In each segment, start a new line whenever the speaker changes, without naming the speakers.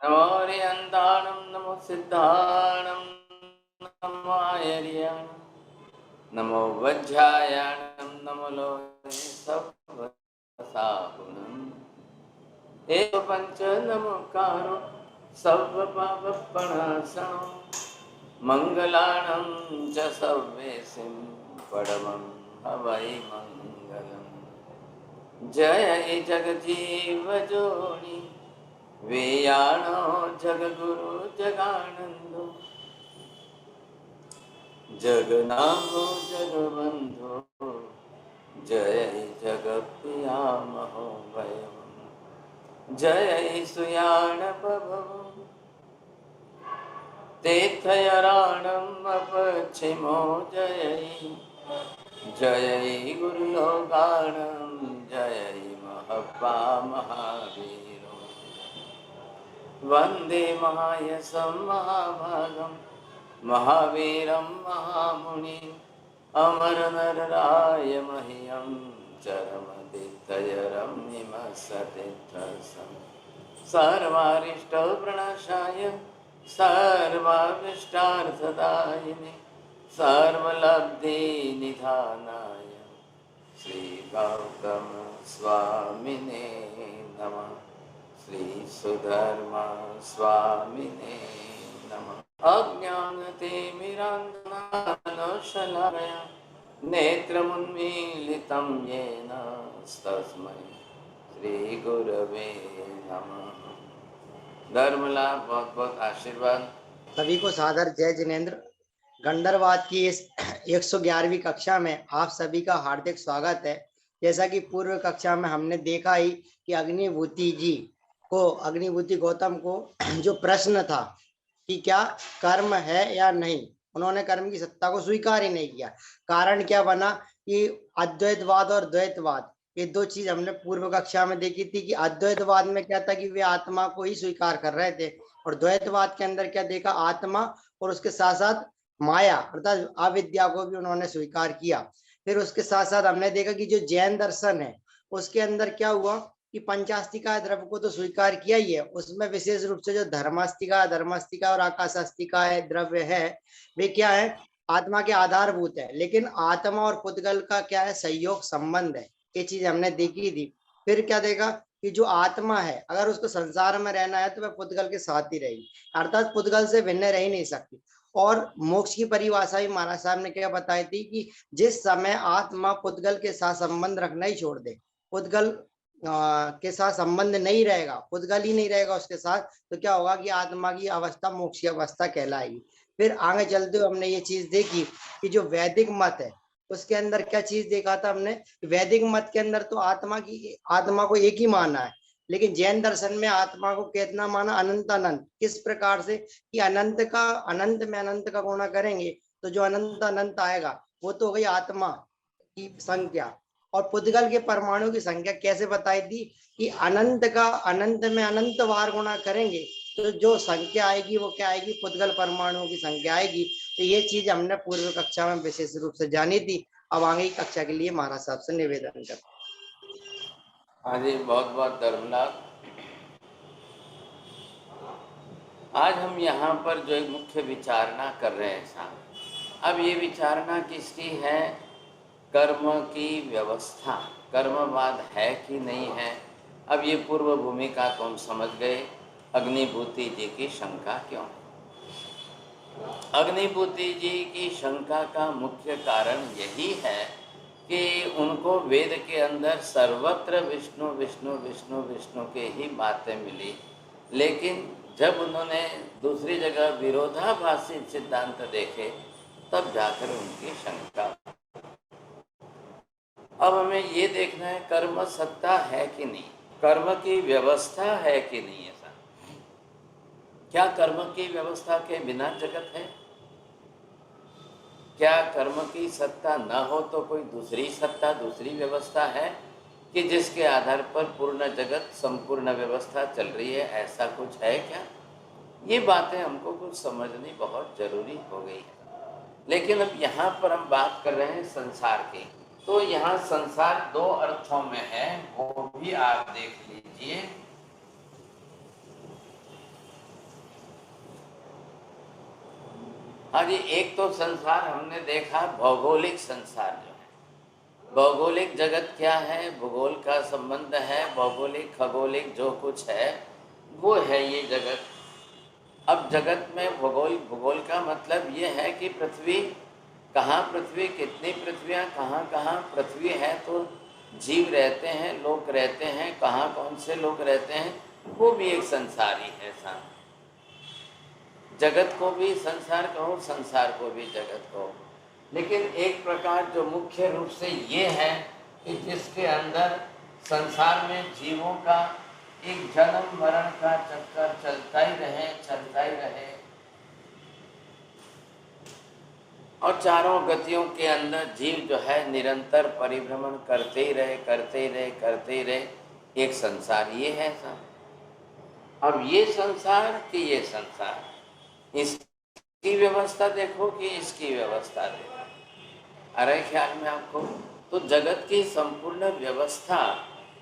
नमो रियन्ताणं नमो सिद्धाणं नमो आयर्याणं नमो वज्रायाणं नमो लोके सवसाहुणम् एक पंच नमोकारो सर्वपापप्रणाशनं मङ्गलानं च सर्वेसिं परमं हवै मङ्गलम् जय जगजीव जोनि वेयाणो जगगुरु जगानन्दो जगनाथो जगबन्धो जय जगत्प्रियामहो भयम् जय सुयाणपभो तीर्थयारणम् अपक्षिमो जय जय गुरुलोकाणं जय महपा महावीरो वन्दे महायशं महाभागं महावीरं महामुनिम् अमरनरराय मह्यं चरमतीर्थयरम्यमसतीर्थसं सर्वारिष्टप्रणाशाय सर्वाभीष्टार्थदायिने सर्वलब्धिनिधानाय श्रीगौतमस्वामिने नमः। श्रीसुधर्मस्वामिने नमः। अज्ञानतिमिरान्धनाशलाकया नेत्रमुन्मीलितं येन तस्मै श्रीगुरवे नमः। धर्मलाभ बहुत बहुत आशीर्वाद।
सभी को सादर जय जिनेन्द्र। गंधर्वाद की इस 111वीं कक्षा में आप सभी का हार्दिक स्वागत है। जैसा कि पूर्व कक्षा में हमने देखा ही कि अग्निभूति गौतम को जो प्रश्न था कि क्या कर्म है या नहीं, उन्होंने कर्म की सत्ता को स्वीकार ही नहीं किया। कारण क्या बना कि अद्वैतवाद और द्वैतवाद, ये दो चीज हमने पूर्व कक्षा में देखी थी कि अद्वैतवाद में क्या था कि वे आत्मा को ही स्वीकार कर रहे थे, और द्वैतवाद के अंदर क्या देखा, आत्मा और उसके साथ साथ माया अर्थात अविद्या को भी उन्होंने स्वीकार किया। फिर उसके साथ साथ हमने देखा कि जो जैन दर्शन है उसके अंदर क्या हुआ कि पंचास्तिका द्रव्य को तो स्वीकार किया ही है, उसमें विशेष रूप से जो धर्मास्तिका और आकाशास्तिका द्रव्य है वे क्या है, आत्मा के आधारभूत है, लेकिन आत्मा और पुद्गल का क्या है, सहयोग संबंध है। ये चीज हमने देखी थी। फिर क्या देखा कि जो आत्मा है अगर उसको संसार में रहना है तो वह पुद्गल के साथ ही रहेगी, अर्थात पुद्गल से भिन्न रह ही नहीं सकती। और मोक्ष की परिभाषा भी महाराज साहब ने क्या बताई थी कि जिस समय आत्मा पुद्गल के साथ संबंध रखना ही छोड़ दे, पुद्गल के साथ संबंध नहीं रहेगा, पुद्गल ही नहीं रहेगा उसके साथ, तो क्या होगा कि आत्मा की अवस्था मोक्ष की अवस्था कहलाएगी। फिर आगे चलते हुए हमने ये चीज देखी कि जो वैदिक मत है उसके अंदर क्या चीज देखा था हमने, वैदिक मत के अंदर तो आत्मा को एक ही माना है, लेकिन जैन दर्शन में आत्मा को कितना माना, अनंत अनंत। किस प्रकार से कि अनंत में अनंत का गुणा करेंगे तो जो अनंत अनंत आएगा वो तो हो गई आत्मा की संख्या, और पुद्गल के परमाणु की संख्या कैसे बताई थी कि अनंत का अनंत में अनंत बार गुणा करेंगे तो जो संख्या आएगी वो क्या आएगी, पुद्गल परमाणुओं की संख्या आएगी। तो ये चीज हमने पूर्व कक्षा में विशेष रूप से जानी थी। अब आगे की कक्षा के लिए महाराज साहब से निवेदन कर।
हाँ जी, बहुत बहुत धर्मलाभ। आज हम यहाँ पर जो एक मुख्य विचारणा कर रहे हैं साहब, अब ये विचारणा किसकी है, कर्म की व्यवस्था, कर्मवाद है कि नहीं है। अब ये पूर्व भूमिका को हम समझ गए। अग्निभूति जी की शंका क्यों? अग्निभूति जी की शंका का मुख्य कारण यही है कि उनको वेद के अंदर सर्वत्र विष्णु विष्णु विष्णु विष्णु के ही बातें मिली, लेकिन जब उन्होंने दूसरी जगह विरोधाभासी सिद्धांत देखे तब जाकर उनकी शंका। अब हमें ये देखना है कर्म सत्ता है कि नहीं, कर्म की व्यवस्था है कि नहीं। ऐसा क्या कर्म की व्यवस्था के बिना जगत है? क्या कर्म की सत्ता न हो तो कोई दूसरी सत्ता, दूसरी व्यवस्था है कि जिसके आधार पर पूर्ण जगत, संपूर्ण व्यवस्था चल रही है? ऐसा कुछ है क्या? ये बातें हमको कुछ समझनी बहुत जरूरी हो गई है। लेकिन अब यहाँ पर हम बात कर रहे हैं संसार की, तो यहाँ संसार दो अर्थों में है, वो भी आप देख लीजिए। हाँ जी, एक तो संसार हमने देखा भौगोलिक संसार जो है, भौगोलिक जगत क्या है, भूगोल का संबंध है, भौगोलिक खगोलिक जो कुछ है वो है ये जगत। अब जगत में भूगोल, भूगोल का मतलब ये है कि पृथ्वी कहाँ, पृथ्वी कितनी पृथ्वियाँ, कहाँ कहाँ पृथ्वी है, तो जीव रहते हैं, लोग रहते हैं, कहाँ कौन से लोग रहते हैं, वो भी एक संसार ही है। साथ जगत को भी संसार कहो, संसार को भी जगत कहो, लेकिन एक प्रकार जो मुख्य रूप से ये है कि जिसके अंदर संसार में जीवों का एक जन्म मरण का चक्कर चलता ही रहे, चलता ही रहे, और चारों गतियों के अंदर जीव जो है निरंतर परिभ्रमण करते ही रहे, करते ही रहे, करते ही रहे, एक संसार ये है साहब। अब ये संसार कि ये संसार, इसकी व्यवस्था देखो कि इसकी व्यवस्था देखो, अरे ख्याल में आपको, तो जगत की संपूर्ण व्यवस्था,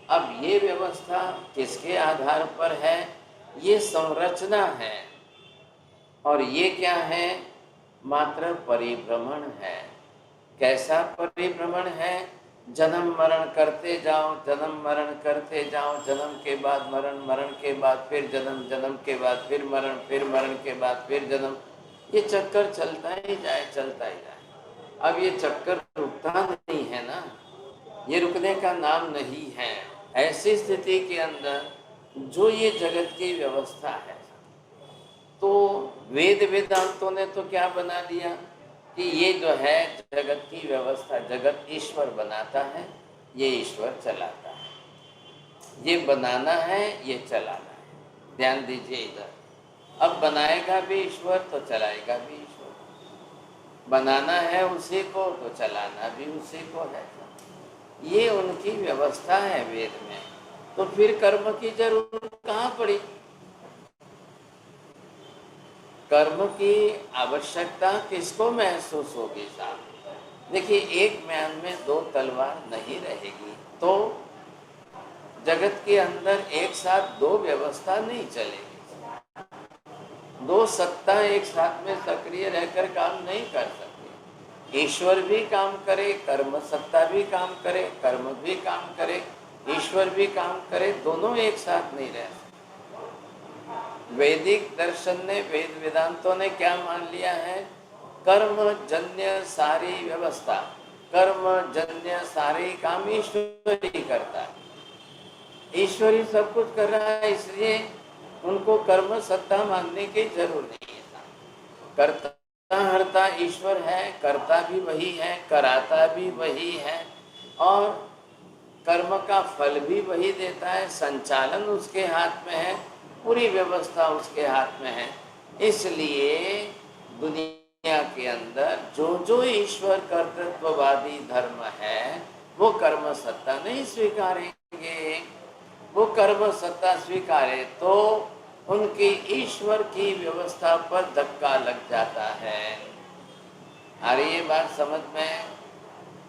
अब ये व्यवस्था किसके आधार पर है, ये संरचना है, और ये क्या है, मात्र परिभ्रमण है। कैसा परिभ्रमण है, जन्म मरण करते जाओ, जन्म मरण करते जाओ, जन्म के बाद मरण, मरण के बाद फिर जन्म, जन्म के बाद फिर मरण, फिर मरण के बाद फिर जन्म, ये चक्कर चलता ही जाए, चलता ही जाए। अब ये चक्कर रुकता नहीं है ना, ये रुकने का नाम नहीं है। ऐसी स्थिति के अंदर जो ये जगत की व्यवस्था है, तो वेद वेदांतों ने तो क्या बना दिया कि ये जो है जगत की व्यवस्था, जगत ईश्वर बनाता है, ये ईश्वर चलाता है, ये बनाना है, ये चलाना है। ध्यान दीजिए इधर, अब बनाएगा भी ईश्वर तो चलाएगा भी ईश्वर, बनाना है उसी को तो चलाना भी उसी को है, ये उनकी व्यवस्था है वेद में। तो फिर कर्म की जरूरत कहाँ पड़ी, कर्म की आवश्यकता किसको महसूस होगी साहब। देखिए, एक म्यान में दो तलवार नहीं रहेगी, तो जगत के अंदर एक साथ दो व्यवस्था नहीं चलेगी, दो सत्ता एक साथ में सक्रिय रहकर काम नहीं कर सकती। ईश्वर भी काम करे, कर्म सत्ता भी काम करे, कर्म भी काम करे, ईश्वर भी काम करे, दोनों एक साथ नहीं रह सकते। वैदिक दर्शन ने, वेद वेदांतों ने क्या मान लिया है, कर्म जन्य सारी व्यवस्था, कर्म जन्य सारे काम ईश्वर ही करता है, ईश्वर ही सब कुछ कर रहा है, इसलिए उनको कर्म सत्ता मानने की जरूरत नहीं है। कर्ता हर्ता ईश्वर है, कर्ता भी वही है, कराता भी वही है, और कर्म का फल भी वही देता है, संचालन उसके हाथ में है, पूरी व्यवस्था उसके हाथ में है। इसलिए दुनिया के अंदर जो जो ईश्वर कर्तृत्ववादी धर्म है, वो कर्म सत्ता नहीं स्वीकारेंगे। वो कर्म सत्ता स्वीकारे तो उनकी ईश्वर की व्यवस्था पर धक्का लग जाता है। अरे ये बात समझ में,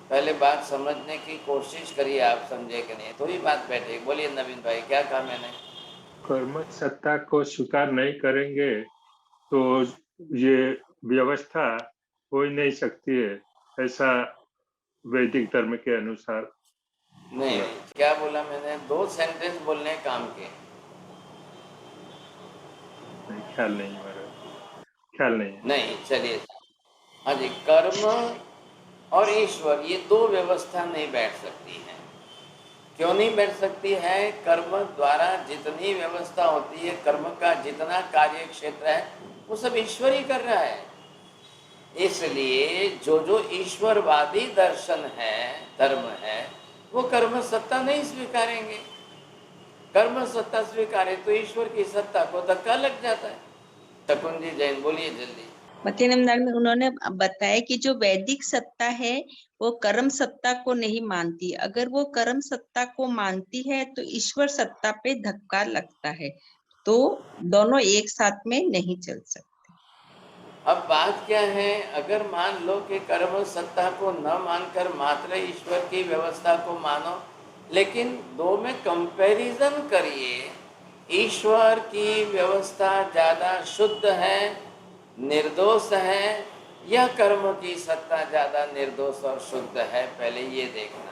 पहले बात समझने की कोशिश करिए, आप समझे कि नहीं, तो ही बात बैठे। बोलिए नवीन भाई, क्या कहा मैंने।
कर्म सत्ता को स्वीकार नहीं करेंगे तो ये व्यवस्था हो ही नहीं सकती है, ऐसा वैदिक धर्म के अनुसार।
नहीं, क्या बोला मैंने, दो सेंटेंस बोलने काम के।
ख्याल नहीं महाराज, ख्याल नहीं।
नहीं, चलिए, हाँ जी, कर्म और ईश्वर ये दो व्यवस्था नहीं बैठ सकती है। क्यों नहीं बैठ सकती है, कर्म द्वारा जितनी व्यवस्था होती है, कर्म का जितना कार्य क्षेत्र है, वो सब ईश्वर ही कर रहा है। इसलिए जो जो ईश्वरवादी दर्शन है, धर्म है, वो कर्म सत्ता नहीं स्वीकारेंगे। कर्म सत्ता स्वीकारे तो ईश्वर की सत्ता को धक्का लग जाता है। शकुन जी जैन, बोलिए जल्दी।
मतिनमदार में उन्होंने बताया कि जो वैदिक सत्ता है वो कर्म सत्ता को नहीं मानती, अगर वो कर्म सत्ता को मानती है तो ईश्वर सत्ता पे धक्का लगता है, तो दोनों एक साथ में नहीं चल सकते।
अब बात क्या है, अगर मान लो कि कर्म सत्ता को न मानकर मात्र ईश्वर की व्यवस्था को मानो, लेकिन दो में कंपैरिजन करिए, ईश्वर की व्यवस्था ज़्यादा शुद्ध है, निर्दोष है, या कर्म की सत्ता ज्यादा निर्दोष और शुद्ध है, पहले ये देखना है।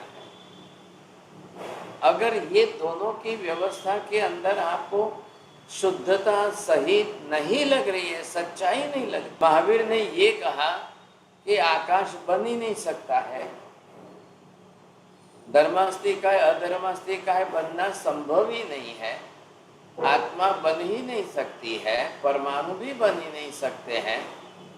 अगर ये दोनों की व्यवस्था के अंदर आपको शुद्धता सही नहीं लग रही है, सच्चाई नहीं लग रही, महावीर ने ये कहा कि आकाश बन ही नहीं सकता है, धर्मास्ति का है, अधर्मास्ति का है, बनना संभव ही नहीं है, आत्मा बन ही नहीं सकती है, परमाणु भी बन ही नहीं सकते हैं,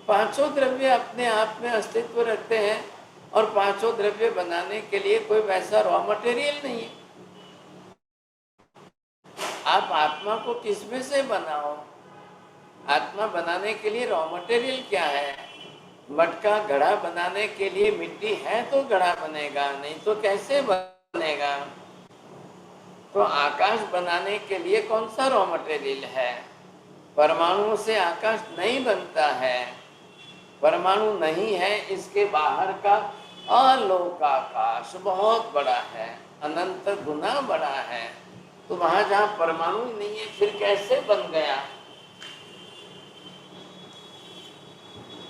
पांचों द्रव्य अपने आप में अस्तित्व रखते हैं और पांचों द्रव्य बनाने के लिए कोई वैसा रॉ मटेरियल नहीं है। आप आत्मा को किसमें से बनाओ? आत्मा बनाने के लिए रॉ मटेरियल क्या है? मटका घड़ा बनाने के लिए मिट्टी है तो घड़ा बनेगा, नहीं तो कैसे बनेगा? तो आकाश बनाने के लिए कौन सा रॉ मटेरियल है? परमाणुओं से आकाश नहीं बनता है, परमाणु नहीं है, इसके बाहर का अलोकाकाश बहुत बड़ा है, अनंत गुना बड़ा है। तो वहां जहां परमाणु ही नहीं है फिर कैसे बन गया?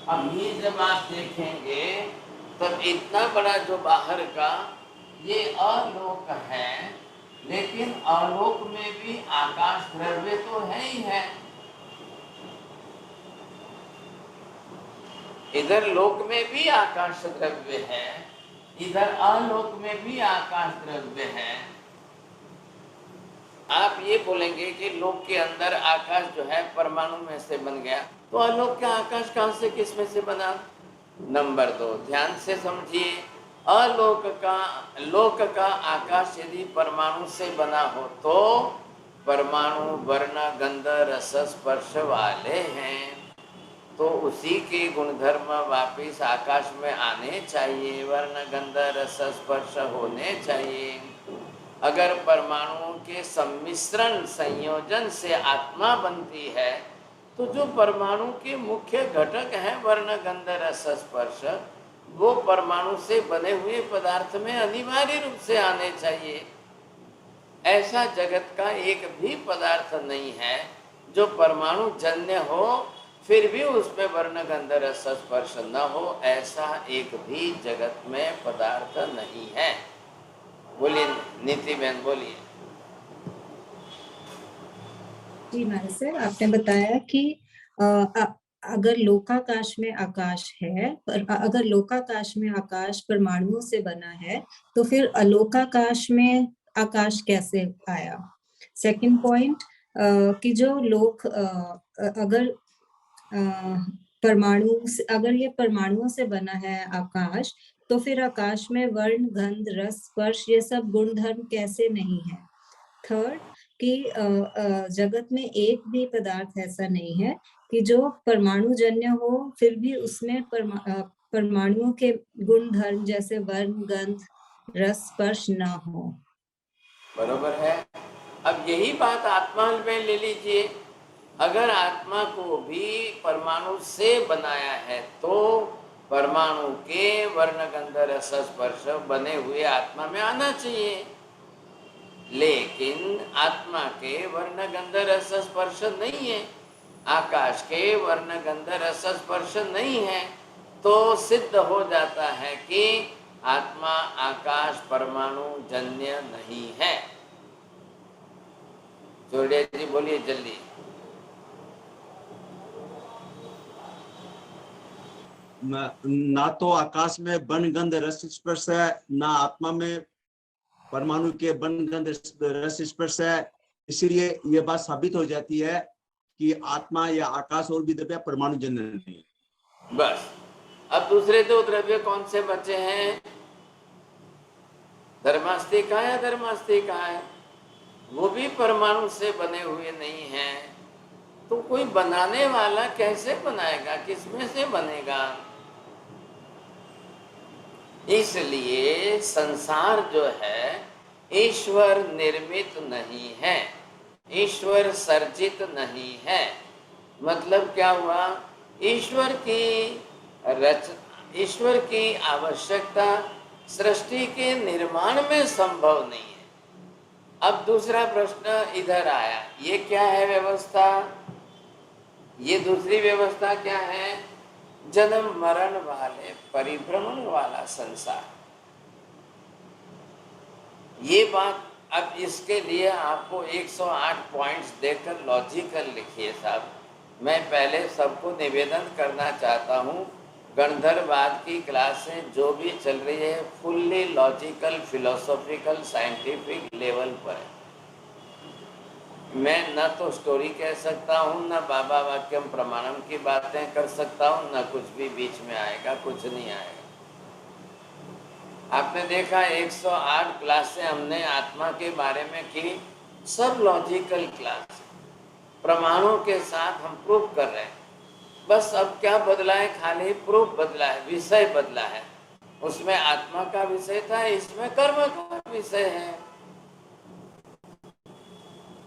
अब ये जब आप देखेंगे तब इतना बड़ा जो बाहर का ये अलोक है, लेकिन अलोक में भी आकाश द्रव्य तो है ही है। इधर लोक में भी आकाश द्रव्य है, इधर अलोक में भी आकाश द्रव्य है। आप ये बोलेंगे कि लोक के अंदर आकाश जो है परमाणु में से बन गया, तो अलोक का आकाश कहां से किस में से बना? नंबर 2 ध्यान से समझिए, लोक का आकाश यदि परमाणु से बना हो तो परमाणु वर्ण गंध रस स्पर्श वाले हैं, तो उसी के गुणधर्म वापिस आकाश में आने चाहिए, वर्ण गंध रस स्पर्श होने चाहिए। अगर परमाणुओं के सम्मिश्रण संयोजन से आत्मा बनती है तो जो परमाणु के मुख्य घटक हैं वर्ण गंध रस स्पर्श, वो परमाणु से बने हुए पदार्थ में अनिवार्य रूप से आने चाहिए। ऐसा जगत का एक भी पदार्थ नहीं है जो परमाणु जन्य हो फिर भी उसमें वर्ण गंध रस स्पर्श न हो, ऐसा एक भी जगत में पदार्थ नहीं है। बोलिए नीति बहन, बोलिए।
जी महाराज सर, आपने बताया कि अगर लोकाकाश में आकाश है, पर अगर लोकाकाश में आकाश परमाणुओं से बना है तो फिर अलोकाकाश में आकाश कैसे आया? सेकंड पॉइंट कि जो लोक अगर अगर ये परमाणुओं से बना है आकाश, तो फिर आकाश में वर्ण गंध रस स्पर्श ये सब गुण धर्म कैसे नहीं है? थर्ड कि जगत में एक भी पदार्थ ऐसा नहीं है कि जो परमाणु जन्य हो फिर भी उसमें परमाणुओं के गुण धर्म जैसे वर्ण गंध रस स्पर्श ना हो।
बरोबर है। अब यही बात आत्मा में ले लीजिए, अगर आत्मा को भी परमाणु से बनाया है तो परमाणु के वर्ण गंध रस स्पर्श बने हुए आत्मा में आना चाहिए, लेकिन आत्मा के वर्ण गंध रस स्पर्श नहीं है, आकाश के वर्ण गंध रस स्पर्श नहीं है, तो सिद्ध हो जाता है कि आत्मा आकाश परमाणु जन्य नहीं है। जोड़िया जी बोलिए जल्दी।
ना तो आकाश में वन गंध रस स्पर्श है, ना आत्मा में परमाणु के वन गंध रस स्पर्श है, इसीलिए ये बात साबित हो जाती है कि आत्मा या आकाश और भी द्रव्य परमाणु जन्य नहीं।
बस अब दूसरे दो द्रव्य कौन से बचे हैं? धर्मास्ति का है, धर्मास्ति का है, वो भी परमाणु से बने हुए नहीं हैं, तो कोई बनाने वाला कैसे बनाएगा, किसमें से बनेगा? इसलिए संसार जो है ईश्वर निर्मित नहीं है, ईश्वर सर्जित नहीं है। मतलब क्या हुआ? ईश्वर की आवश्यकता सृष्टि के निर्माण में संभव नहीं है। अब दूसरा प्रश्न इधर आया, ये क्या है व्यवस्था? ये दूसरी व्यवस्था क्या है? जन्म मरण वाले परिभ्रमण वाला संसार। ये बात अब इसके लिए आपको 108 पॉइंट्स देकर लॉजिकल लिखिए साहब। मैं पहले सबको निवेदन करना चाहता हूँ, गणधरवाद की क्लासें जो भी चल रही है fully logical, philosophical, scientific level पर है। मैं न तो स्टोरी कह सकता हूँ, न बाबा वाक्यम प्रमाणम की बातें कर सकता हूँ, न कुछ भी बीच में आएगा, कुछ नहीं आएगा। आपने देखा 108 क्लासें हमने आत्मा के बारे में की, सब लॉजिकल क्लास, प्रमाणों के साथ हम प्रूफ कर रहे हैं। बस अब क्या बदला है, खाली प्रूफ बदला है, विषय बदला है। उसमें आत्मा का विषय था, इसमें कर्म का विषय है।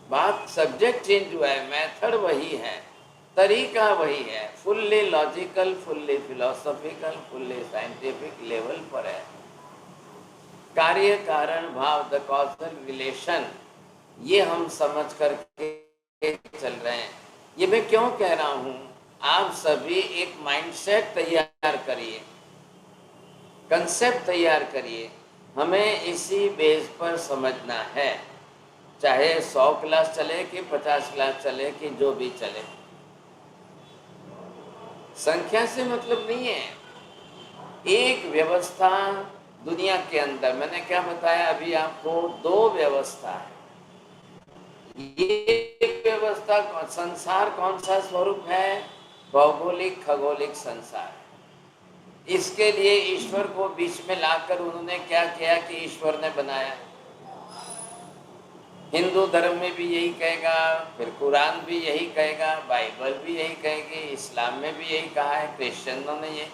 बात सब्जेक्ट चेंज हुआ है, मेथड वही है, तरीका वही है। Fully logical, fully philosophical, fully scientific level पर है। कार्य कारण भाव, द कॉजल रिलेशन, ये हम समझ करके चल रहे हैं। ये मैं क्यों कह रहा हूं, आप सभी एक माइंडसेट तैयार करिए, कंसेप्ट तैयार करिए। हमें इसी बेस पर समझना है, चाहे 100 क्लास चले कि 50 क्लास चले कि जो भी चले, संख्या से मतलब नहीं है। एक व्यवस्था दुनिया के अंदर, मैंने क्या बताया अभी आपको, 2 व्यवस्था है। ये व्यवस्था, संसार कौन सा स्वरूप है, भौगोलिक खगोलिक संसार। इसके लिए ईश्वर को बीच में लाकर उन्होंने क्या किया कि ईश्वर ने बनाया। हिंदू धर्म में भी यही कहेगा, फिर कुरान भी यही कहेगा, बाइबल भी यही कहेगी, इस्लाम में भी यही कहा है, क्रिश्चियनों ने ये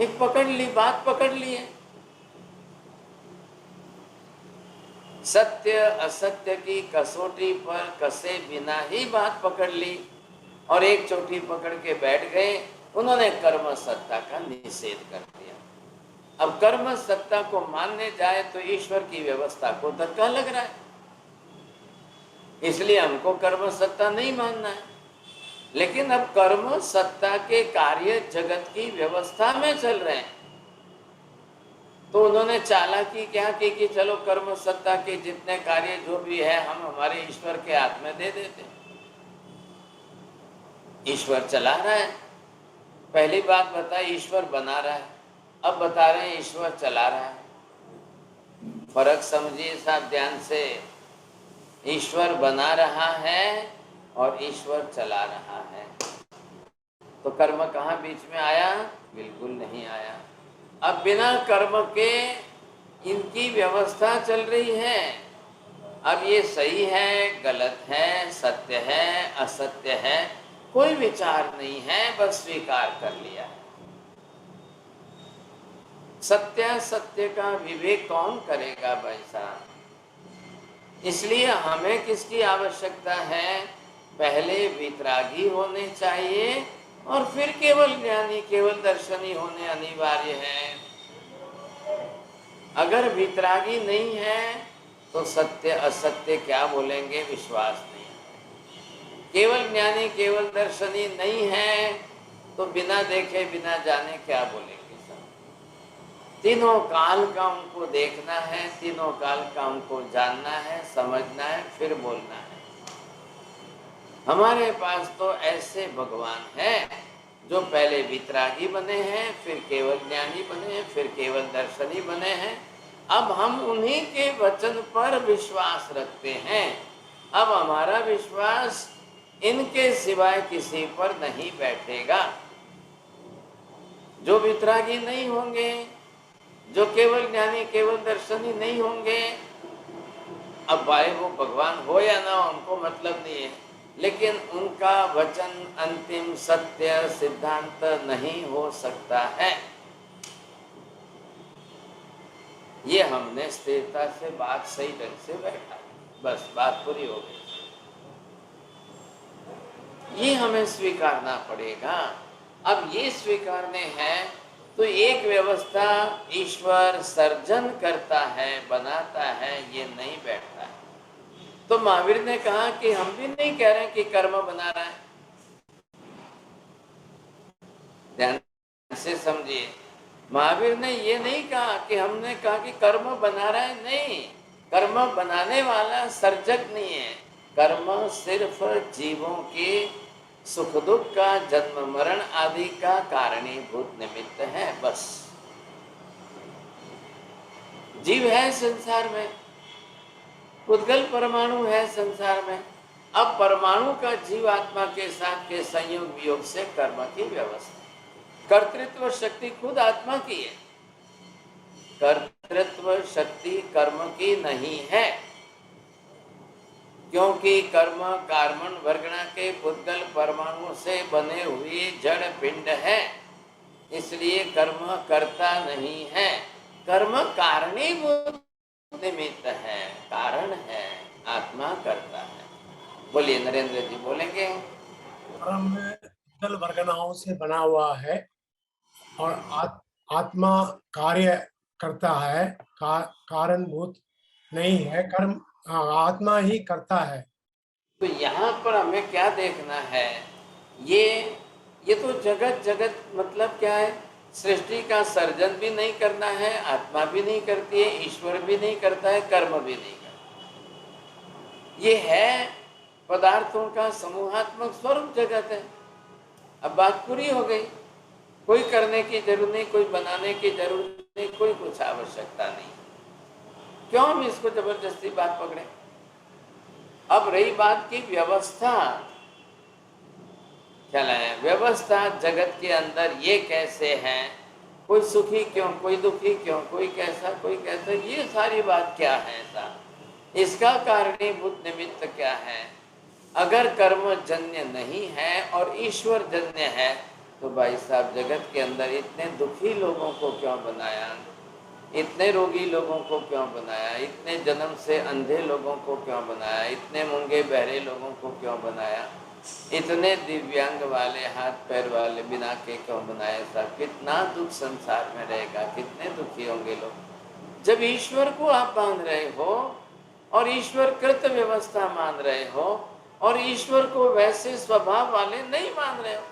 एक पकड़ ली, बात पकड़ ली है। सत्य असत्य की कसौटी पर कसे बिना ही बात पकड़ ली और एक चोटी पकड़ के बैठ गए। उन्होंने कर्म सत्ता का निषेध कर दिया। अब कर्म सत्ता को मानने जाए तो ईश्वर की व्यवस्था को धक्का लग रहा है, इसलिए हमको कर्म सत्ता नहीं मानना है। लेकिन अब कर्म सत्ता के कार्य जगत की व्यवस्था में चल रहे हैं, तो उन्होंने चालाकी क्या की कि चलो कर्म सत्ता के जितने कार्य जो भी है हम हमारे ईश्वर के हाथ में दे देते। ईश्वर चला रहा है, पहली बात बताई ईश्वर बना रहा है, अब बता रहे हैं ईश्वर चला रहा है। फर्क समझिए साहब ध्यान से, ईश्वर बना रहा है और ईश्वर चला रहा है। तो कर्म कहाँ बीच में आया, बिल्कुल नहीं आया। अब बिना कर्म के इनकी व्यवस्था चल रही है। अब ये सही है, गलत है, सत्य है, असत्य है, कोई विचार नहीं है, बस स्वीकार कर लिया है। सत्य सत्य का विवेक कौन करेगा भाई साहब? इसलिए हमें किसकी आवश्यकता है, पहले वितरागी होने चाहिए और फिर केवल ज्ञानी, केवल दर्शनी होने अनिवार्य है। अगर वितरागी नहीं है तो सत्य असत्य क्या बोलेंगे, विश्वास नहीं। केवल ज्ञानी केवल दर्शनी नहीं है तो बिना देखे बिना जाने क्या बोलेंगे। तीनों काल का उनको देखना है, तीनों काल का उनको जानना है, समझना है, फिर बोलना है। हमारे पास तो ऐसे भगवान हैं जो पहले वितरागी बने हैं, फिर केवल ज्ञानी बने हैं, फिर केवल दर्शनी बने हैं। अब हम उन्हीं के वचन पर विश्वास रखते हैं। अब हमारा विश्वास इनके सिवाय किसी पर नहीं बैठेगा। जो वितरागी नहीं होंगे, जो केवल ज्ञानी केवल दर्शनी नहीं होंगे, अब भाई वो भगवान हो या ना हो हमको मतलब नहीं है, लेकिन उनका वचन अंतिम सत्य सिद्धांत नहीं हो सकता है। ये हमने स्थिरता से बात सही ढंग से बैठा, बस बात पूरी हो गई। ये हमें स्वीकारना पड़ेगा। अब ये स्वीकारने हैं तो एक व्यवस्था ईश्वर सर्जन करता है, बनाता है, ये नहीं बैठता है। तो महावीर ने कहा कि हम भी नहीं कह रहे कि कर्म बना रहा है। ध्यान से समझिए। महावीर ने ये नहीं कहा कि हमने कहा कि कर्म बना रहा है, नहीं, कर्म बनाने वाला सर्जक नहीं है। कर्म सिर्फ जीवों के सुख दुख का, जन्म मरण आदि का कारणीभूत निमित्त है, बस। जीव है संसार में, उद्गल परमाणु है संसार में। अब परमाणु का जीवात्मा के साथ के संयोग वियोग से कर्म की व्यवस्था। कर्तृत्व शक्ति खुद आत्मा की है, कर्तृत्व शक्ति कर्म की नहीं है, क्योंकि कर्म कार्बन वर्गणा के पुद्गल परमाणु से बने हुए जड़ पिंड है, इसलिए कर्म करता नहीं है। कर्म कारणीभूत निमित्त है, कारण है, आत्मा करता है। बोलिए नरेंद्र जी, बोलेंगे।
कर्म पुद्गल वर्गनाओं से बना हुआ है और आत्मा कार्य करता है, कारणभूत नहीं है। कर्म आत्मा ही करता है।
तो यहाँ पर हमें क्या देखना है, ये तो जगत मतलब क्या है, सृष्टि का सर्जन भी नहीं करना है, आत्मा भी नहीं करती है, ईश्वर भी नहीं करता है, कर्म भी नहीं करता। ये है पदार्थों का समूहात्मक स्वरूप जगत है। अब बात पूरी हो गई, कोई करने की जरूरत नहीं, कोई बनाने की जरूरत नहीं, कोई कुछ आवश्यकता नहीं। क्यों हम इसको जबरदस्ती बात पकड़े। अब रही बात की व्यवस्था, चला है व्यवस्था जगत के अंदर ये कैसे है, कोई सुखी क्यों, कोई दुखी क्यों, कोई कैसा कोई कैसा, ये सारी बात क्या है, ऐसा इसका कारणीभूत निमित्त क्या है। अगर कर्म जन्य नहीं है और ईश्वर जन्य है, तो भाई साहब जगत के अंदर इतने दुखी लोगों को क्यों बनाया, इतने रोगी लोगों को क्यों बनाया, इतने जन्म से अंधे लोगों को क्यों बनाया, इतने मूंगे बहरे लोगों को क्यों बनाया, इतने दिव्यांग वाले हाथ पैर वाले बिना के क्यों बनाया। ऐसा कितना दुख संसार में रहेगा, कितने दुखी होंगे लोग। जब ईश्वर को आप मान रहे हो और ईश्वर कृत व्यवस्था मान रहे हो और ईश्वर को वैसे स्वभाव वाले नहीं मान रहे हो।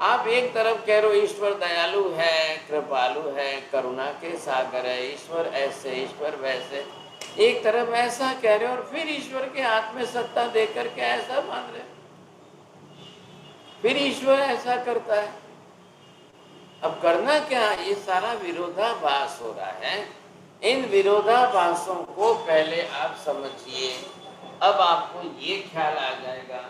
आप एक तरफ कह रहे हो ईश्वर दयालु है, कृपालु है, करुणा के सागर है, ईश्वर ऐसे ईश्वर वैसे, एक तरफ ऐसा कह रहे हो और फिर ईश्वर के हाथ में सत्ता देकर के ऐसा मान रहे हो, फिर ईश्वर ऐसा करता है। अब करना क्या, ये सारा विरोधाभास हो रहा है। इन विरोधाभासों को पहले आप समझिए, अब आपको ये ख्याल आ जाएगा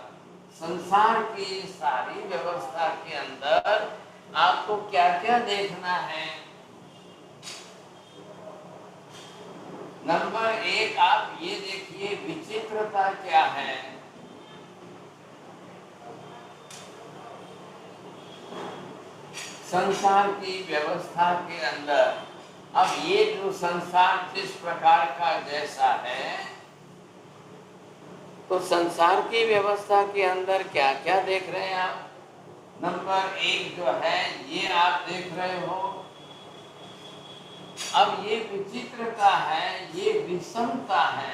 संसार की सारी व्यवस्था के अंदर आपको क्या क्या देखना है। नंबर एक, आप ये देखिए विचित्रता क्या है। संसार की व्यवस्था के अंदर अब ये जो संसार जिस प्रकार का जैसा है, तो संसार की व्यवस्था के अंदर क्या क्या देख रहे हैं आप। नंबर एक जो है ये आप देख रहे हो, अब ये विचित्रता है, ये विषमता है।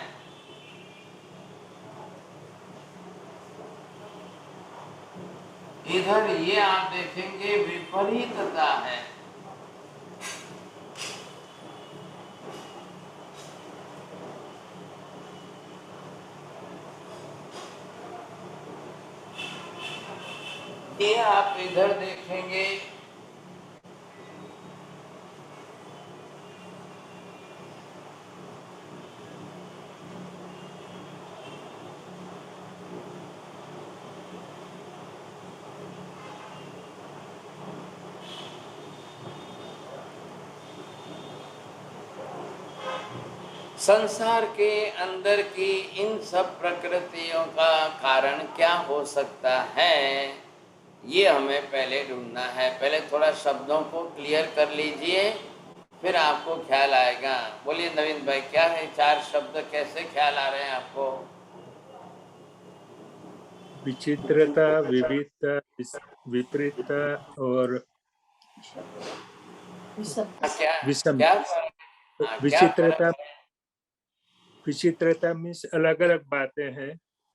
इधर ये आप देखेंगे विपरीतता है। ये आप इधर देखेंगे संसार के अंदर की इन सब प्रकृतियों का कारण क्या हो सकता है, ये हमें पहले ढूंढना है। पहले थोड़ा शब्दों को क्लियर कर लीजिए, फिर आपको ख्याल आएगा। बोलिए नवीन भाई, क्या है चार शब्द, कैसे ख्याल आ रहे हैं आपको।
विचित्रता, विविधता, विपरीतता और
क्या
विषम।
क्या फर्क? हाँ, क्या
विचित्रता,
फर्क है?
विचित्रता मीन्स अलग अलग बातें हैं,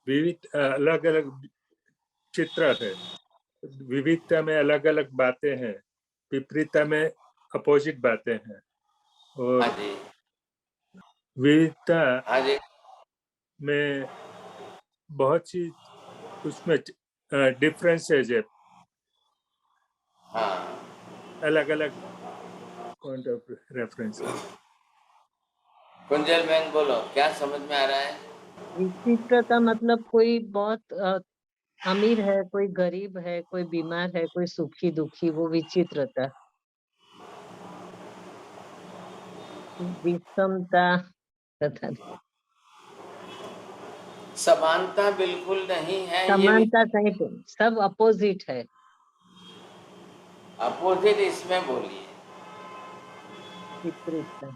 विविध अलग अलग चित्र है, विविधता में अलग अलग बातें हैं। विपरीतता में अपोजिट बातें हैं, और
हाँ जी,
विविधता
हाँ जी,
में बहुत सी उसमें डिफरेंसेस है,
हाँ।
अलग अलग पॉइंट ऑफ रेफरेंस है।
कुंजल बहन बोलो, क्या समझ में आ रहा है?
विचित्रता मतलब कोई बहुत अमीर है, कोई गरीब है, कोई बीमार है, कोई सुखी दुखी, वो विचित्रता। विषमता पता नहीं।
समानता बिल्कुल नहीं है, ये
समानता सही तो सब अपोजिट है।
अपोजिट इसमें बोलिए।
विपरीतता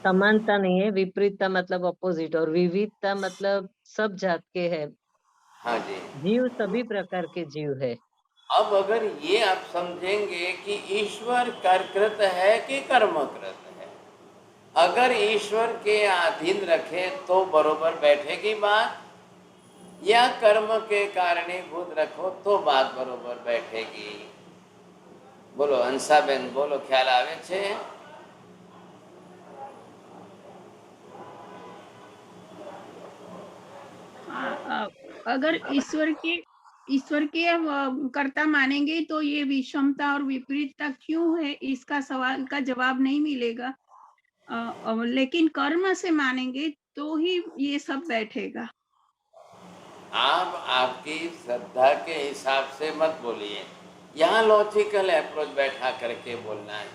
समानता नहीं है, विपरीतता मतलब अपोजिट, और विविधता मतलब सब जात के है,
हाँ जी।
जीव सभी प्रकार के जीव है।
अब अगर ये आप समझेंगे कि ईश्वर कर्मकृत है कि कर्मकृत है, अगर ईश्वर के अधीन रखे तो बरोबर बैठेगी बात, या कर्म के कारणीभूत रखो तो बात बरोबर बैठेगी। बोलो हंसा बेन, बोलो, ख्याल आवे छे?
अगर ईश्वर के कर्ता मानेंगे तो ये विषमता और विपरीतता क्यों है, इसका सवाल का जवाब नहीं मिलेगा। लेकिन कर्म से मानेंगे तो ही ये सब बैठेगा।
आप आपकी श्रद्धा के हिसाब से मत बोलिए, यहाँ लॉजिकल अप्रोच बैठा करके बोलना है।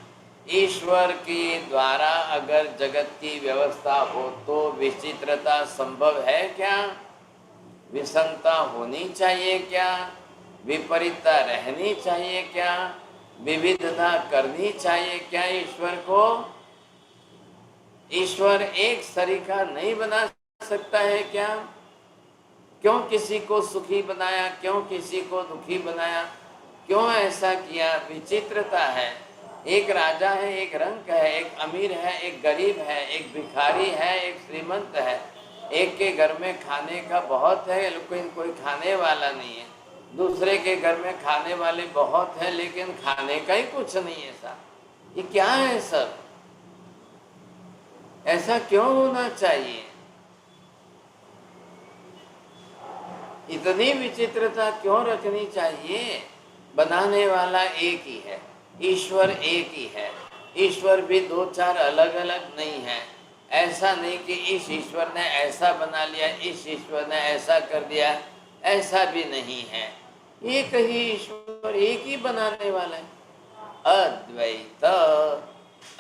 ईश्वर के द्वारा अगर जगत की व्यवस्था हो तो विचित्रता संभव है क्या? विषमता होनी चाहिए क्या? विपरीतता रहनी चाहिए क्या? विविधता करनी चाहिए क्या ईश्वर को? ईश्वर एक सरीखा नहीं बना सकता है क्या? क्यों किसी को सुखी बनाया, क्यों किसी को दुखी बनाया, क्यों ऐसा किया? विचित्रता है। एक राजा है, एक रंक है, एक अमीर है, एक गरीब है, एक भिखारी है, एक श्रीमंत है। एक के घर में खाने का बहुत है लेकिन कोई खाने वाला नहीं है, दूसरे के घर में खाने वाले बहुत है लेकिन खाने का ही कुछ नहीं है। ऐसा ये क्या है सब? ऐसा क्यों होना चाहिए? इतनी विचित्रता क्यों रखनी चाहिए? बनाने वाला एक ही है, ईश्वर एक ही है। ईश्वर भी दो चार अलग अलग नहीं है। ऐसा नहीं कि इस ईश्वर ने ऐसा बना लिया, इस ईश्वर ने ऐसा कर दिया, ऐसा भी नहीं है। एक ही ईश्वर, एक ही बनाने वाला है। अद्वैत,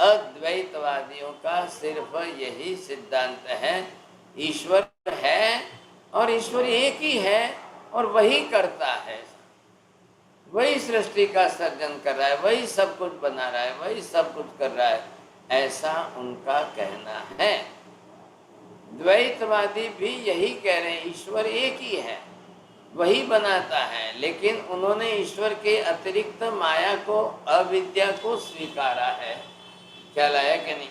अद्वैतवादियों का सिर्फ यही सिद्धांत है, ईश्वर है और ईश्वर एक ही है और वही करता है, वही सृष्टि का सर्जन कर रहा है, वही सब कुछ बना रहा है, वही सब कुछ कर रहा है, ऐसा उनका कहना है। द्वैतवादी भी यही कह रहे हैं, ईश्वर एक ही है, वही बनाता है, लेकिन उन्होंने ईश्वर के अतिरिक्त माया को, अविद्या को स्वीकारा है। ख्याल आया कि नहीं?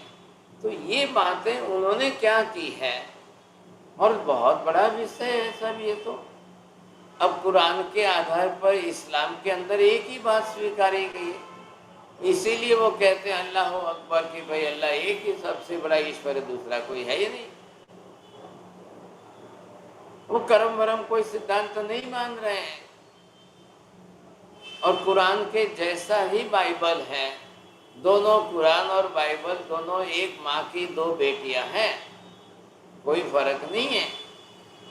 तो ये बातें उन्होंने क्या की है, और बहुत बड़ा विषय है सब ये तो। अब कुरान के आधार पर इस्लाम के अंदर एक ही बात स्वीकारी गई है, इसीलिए वो कहते हैं अल्लाह अकबर कि भाई अल्लाह एक ही सबसे बड़ा ईश्वर है, दूसरा कोई है ही नहीं। वो कर्म वरम कोई सिद्धांत नहीं मान रहे हैं। और कुरान के जैसा ही बाइबल है, दोनों कुरान और बाइबल दोनों एक माँ की दो बेटियां हैं, कोई फर्क नहीं है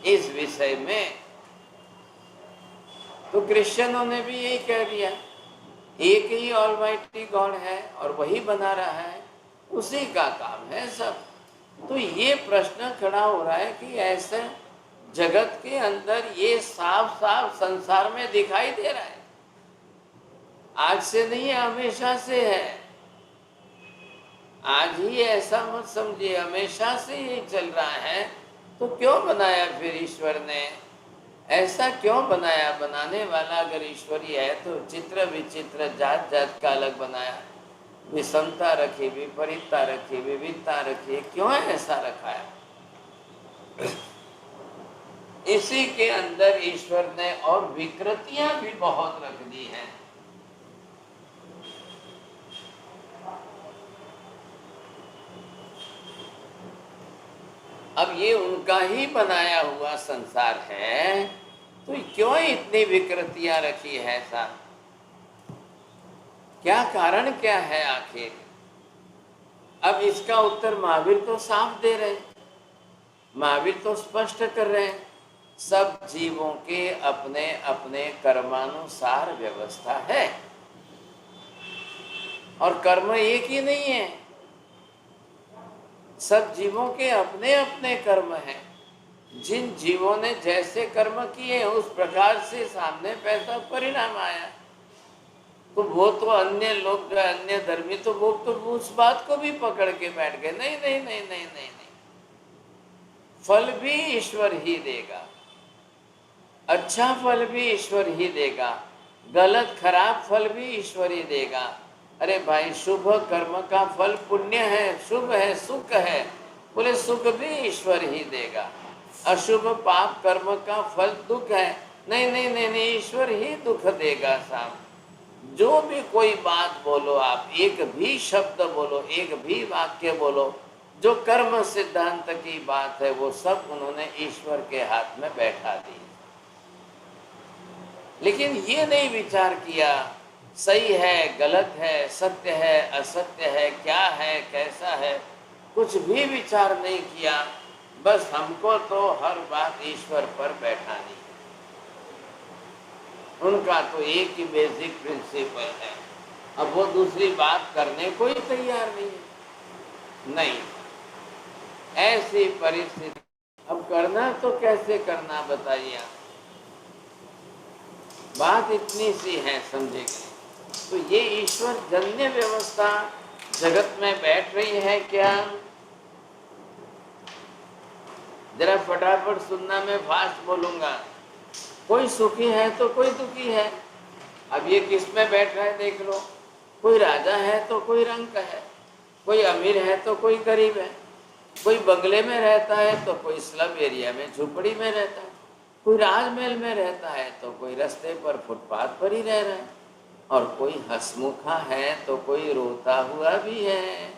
इस विषय में। तो क्रिश्चियनों ने भी यही कह दिया, एक ही ऑलमाइटी गॉड है और वही बना रहा है, उसी का काम है सब। तो ये प्रश्न खड़ा हो रहा है कि ऐसे जगत के अंदर ये साफ साफ संसार में दिखाई दे रहा है, आज से नहीं है, हमेशा से है। आज ही ऐसा मत समझिए, हमेशा से यही चल रहा है। तो क्यों बनाया फिर ईश्वर ने? ऐसा क्यों बनाया? बनाने वाला अगर ईश्वरी है तो चित्र विचित्र जात जात का अलग बनाया, विषमता रखी, विपरीतता रखी, विविधता रखी, क्यों ऐसा रखा है? इसी के अंदर ईश्वर ने और विकृतियां भी बहुत रख दी हैं। अब ये उनका ही बनाया हुआ संसार है, तो क्यों इतनी विकृतियां रखी है साहब? क्या कारण क्या है आखिर? अब इसका उत्तर महावीर तो साफ दे रहे हैं, महावीर तो स्पष्ट कर रहे हैं, सब जीवों के अपने अपने कर्मानुसार व्यवस्था है, और कर्म एक ही नहीं है, सब जीवों के अपने अपने कर्म हैं। जिन जीवों ने जैसे कर्म किए उस प्रकार से सामने पैसा परिणाम आया। तो वो तो अन्य लोग, अन्य धर्मी तो वो तो उस बात को भी पकड़ के बैठ गए, नहीं नहीं नहीं नहीं नहीं नहीं, फल भी ईश्वर ही देगा, अच्छा फल भी ईश्वर ही देगा, गलत खराब फल भी ईश्वर ही देगा। अरे भाई, शुभ कर्म का फल पुण्य है, शुभ है, सुख है, बोले सुख भी ईश्वर ही देगा। अशुभ पाप कर्म का फल दुख है, नहीं नहीं नहीं नहीं, ईश्वर ही दुख देगा साहब। जो भी कोई बात बोलो आप, एक भी शब्द बोलो, एक भी वाक्य बोलो, जो कर्म सिद्धांत की बात है वो सब उन्होंने ईश्वर के हाथ में बैठा दी। लेकिन ये नहीं विचार किया सही है गलत है, सत्य है असत्य है, क्या है कैसा है, कुछ भी विचार नहीं किया, बस हमको तो हर बात ईश्वर पर बैठानी है। उनका तो एक ही बेसिक प्रिंसिपल है, अब वो दूसरी बात करने को ही तैयार नहीं है। नहीं, ऐसी परिस्थिति अब करना तो कैसे करना बताइए आप? बात इतनी सी है, समझेंगे तो ये ईश्वर जन्य व्यवस्था जगत में बैठ रही है क्या? जरा फटाफट सुनना, मैं फास्ट बोलूंगा। कोई सुखी है तो कोई दुखी है। अब ये किस में बैठ रहा है देख लो, कोई राजा है तो कोई रंक है, कोई अमीर है तो कोई गरीब है, कोई बंगले में रहता है तो कोई स्लम एरिया में झुपड़ी में रहता है, कोई राजमहल में रहता है तो कोई रास्ते पर फुटपाथ पर ही रह रहा है, और कोई हंसमुखा है तो कोई रोता हुआ भी है,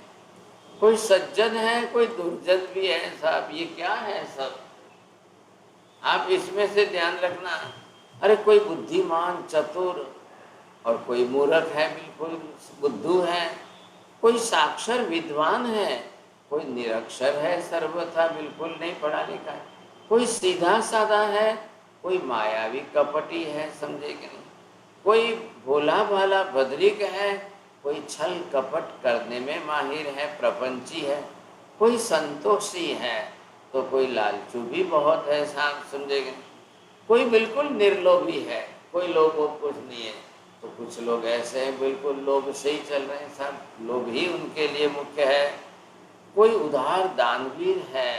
कोई सज्जन है कोई दुर्जन भी है साहब। ये क्या है सब? आप इसमें से ध्यान रखना। अरे कोई बुद्धिमान चतुर और कोई मूर्ख है, बिल्कुल बुद्धू है, कोई साक्षर विद्वान है, कोई निरक्षर है, सर्वथा बिल्कुल नहीं पढ़ा लिखा है, कोई सीधा साधा है, कोई मायावी कपटी है, समझे कि नहीं, कोई भोला भाला बदरिक है, कोई छल कपट करने में माहिर है, प्रपंची है, कोई संतोषी है तो कोई लालचू भी बहुत है साहब, समझेंगे। कोई बिल्कुल निर्लोभी है, कोई लोगों कुछ नहीं है, तो कुछ लोग ऐसे हैं बिल्कुल लोभ से ही चल रहे हैं साहब, लोभ ही उनके लिए मुख्य है। कोई उदार दानवीर है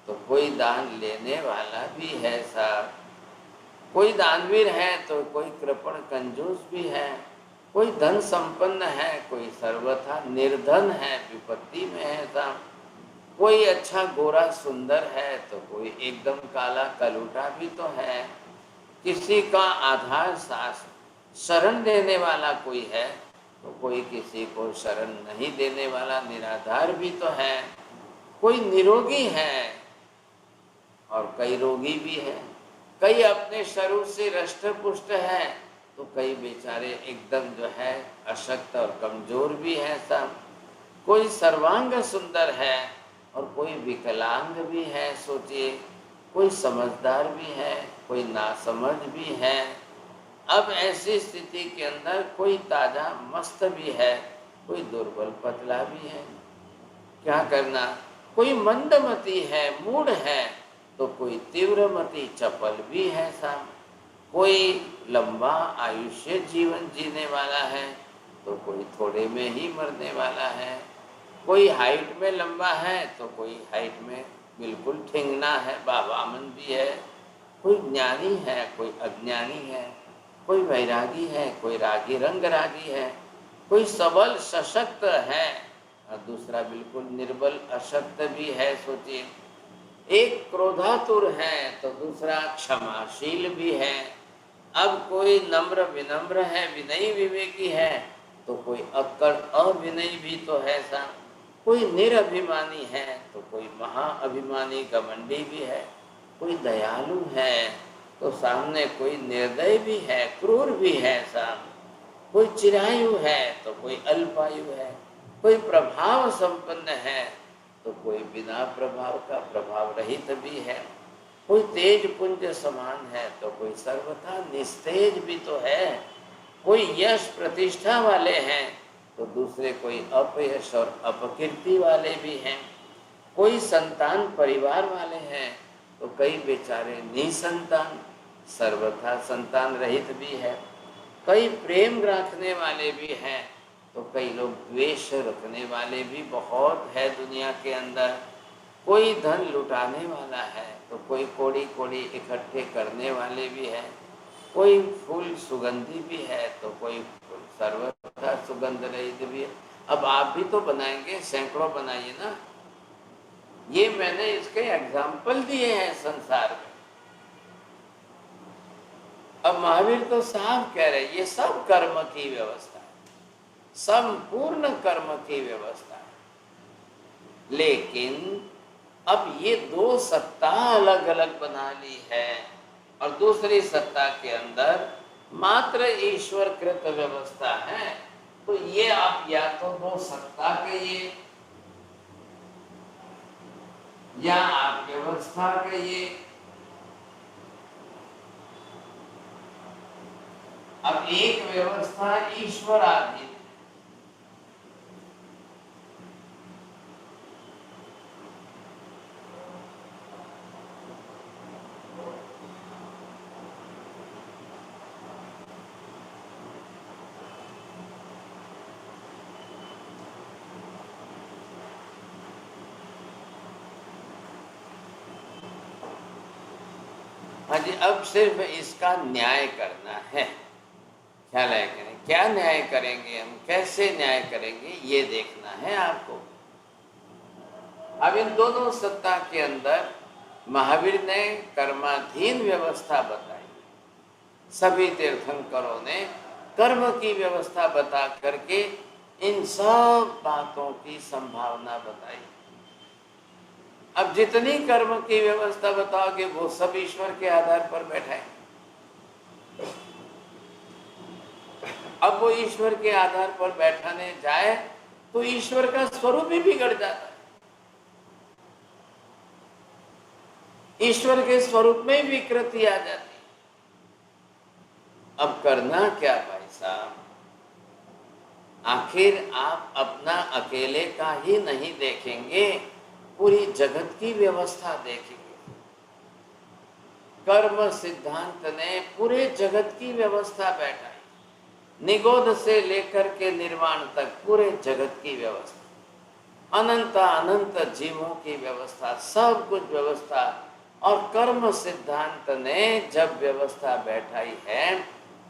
तो कोई दान लेने वाला भी है साहब, कोई दानवीर है तो कोई कृपण कंजूस भी है, कोई धन संपन्न है, कोई सर्वथा निर्धन है, विपत्ति में है साहब, कोई अच्छा गोरा सुंदर है तो कोई एकदम काला कलूटा भी तो है, किसी का आधार शरण देने वाला कोई है तो कोई किसी को शरण नहीं देने वाला निराधार भी तो है, कोई निरोगी है और कई रोगी भी है, कई अपने शरीर से रष्ट पुष्ट है तो कई बेचारे एकदम जो है अशक्त और कमजोर भी है सब, कोई सर्वांग सुंदर है और कोई विकलांग भी है, सोचिए, कोई समझदार भी है, कोई नासमझ भी है। अब ऐसी स्थिति के अंदर कोई ताजा मस्त भी है, कोई दुर्बल पतला भी है, क्या करना? कोई मंदमती है, मूढ़ है तो कोई तीव्रमती चपल भी है साहब, कोई लंबा आयुष्य जीवन जीने वाला है तो कोई थोड़े में ही मरने वाला है, कोई हाइट में लंबा है तो कोई हाइट में बिल्कुल ठिंगना है, बाबामन भी है, कोई ज्ञानी है कोई अज्ञानी है, कोई वैरागी है कोई रागी रंग रागी है, कोई सबल सशक्त है और दूसरा बिल्कुल निर्बल अशक्त भी है, सोचिए। एक क्रोधातुर है तो दूसरा क्षमाशील भी है, अब कोई नम्र विनम्र है, विनयी विवेकी है तो कोई अक्कड़ अविनयी भी तो है साहब। कोई निरभिमानी है तो कोई महाअभिमानी घमंडी भी है, कोई दयालु है तो सामने कोई निर्दय भी है, क्रूर भी है सामने, कोई चिरायु है तो कोई अल्पायु है, कोई प्रभाव संपन्न है तो कोई बिना प्रभाव का प्रभाव रहित भी है, कोई तेज पुंज समान है तो कोई सर्वथा निस्तेज भी तो है, कोई यश प्रतिष्ठा वाले हैं तो दूसरे कोई अपयश और अपकीर्ति वाले भी हैं, कोई संतान परिवार वाले हैं तो कई बेचारे निसंतान सर्वथा संतान रहित भी है, कई प्रेम रखने वाले भी हैं तो कई लोग द्वेष रखने वाले भी बहुत है दुनिया के अंदर, कोई धन लुटाने वाला है तो कोई कोड़ी कोड़ी इकट्ठे करने वाले भी है, कोई फूल सुगंधी भी है तो कोई सर्वथा सुगंध रहित भी है। अब आप भी तो बनाएंगे, सैकड़ों बनाइए ना, ये मैंने इसके एग्जाम्पल दिए हैं संसार में। अब महावीर तो साफ कह रहे ये सब कर्म की व्यवस्था है, संपूर्ण कर्म की व्यवस्था है। लेकिन अब ये दो सत्ता अलग अलग बना ली है और दूसरी सत्ता के अंदर मात्र ईश्वर कृत व्यवस्था है, तो ये आप या तो दो सत्ता के ये या आप व्यवस्था के ये। अब एक व्यवस्था ईश्वर आधीन, हाँ जी। अब सिर्फ इसका न्याय करना है, ख्याल है करें क्या न्याय करेंगे हम, कैसे न्याय करेंगे ये देखना है आपको। अब इन दोनों सत्ता के अंदर महावीर ने कर्माधीन व्यवस्था बताई, सभी तीर्थंकरों ने कर्म की व्यवस्था बता करके इन सब बातों की संभावना बताई। अब जितनी कर्म की व्यवस्था बताओगे वो सब ईश्वर के आधार पर बैठाए। अब वो ईश्वर के आधार पर बैठाने जाए तो ईश्वर का स्वरूप ही बिगड़ जाता है, ईश्वर के स्वरूप में विकृति आ जाती है। अब करना क्या भाई साहब, आखिर आप अपना अकेले का ही नहीं देखेंगे, पूरी जगत की व्यवस्था देखेंगे। कर्म सिद्धांत ने पूरे जगत की व्यवस्था बैठाई, निगोध से लेकर के निर्वाण तक पूरे जगत की व्यवस्था, अनंत अनंत जीवों की व्यवस्था, सब कुछ व्यवस्था। और कर्म सिद्धांत ने जब व्यवस्था बैठाई है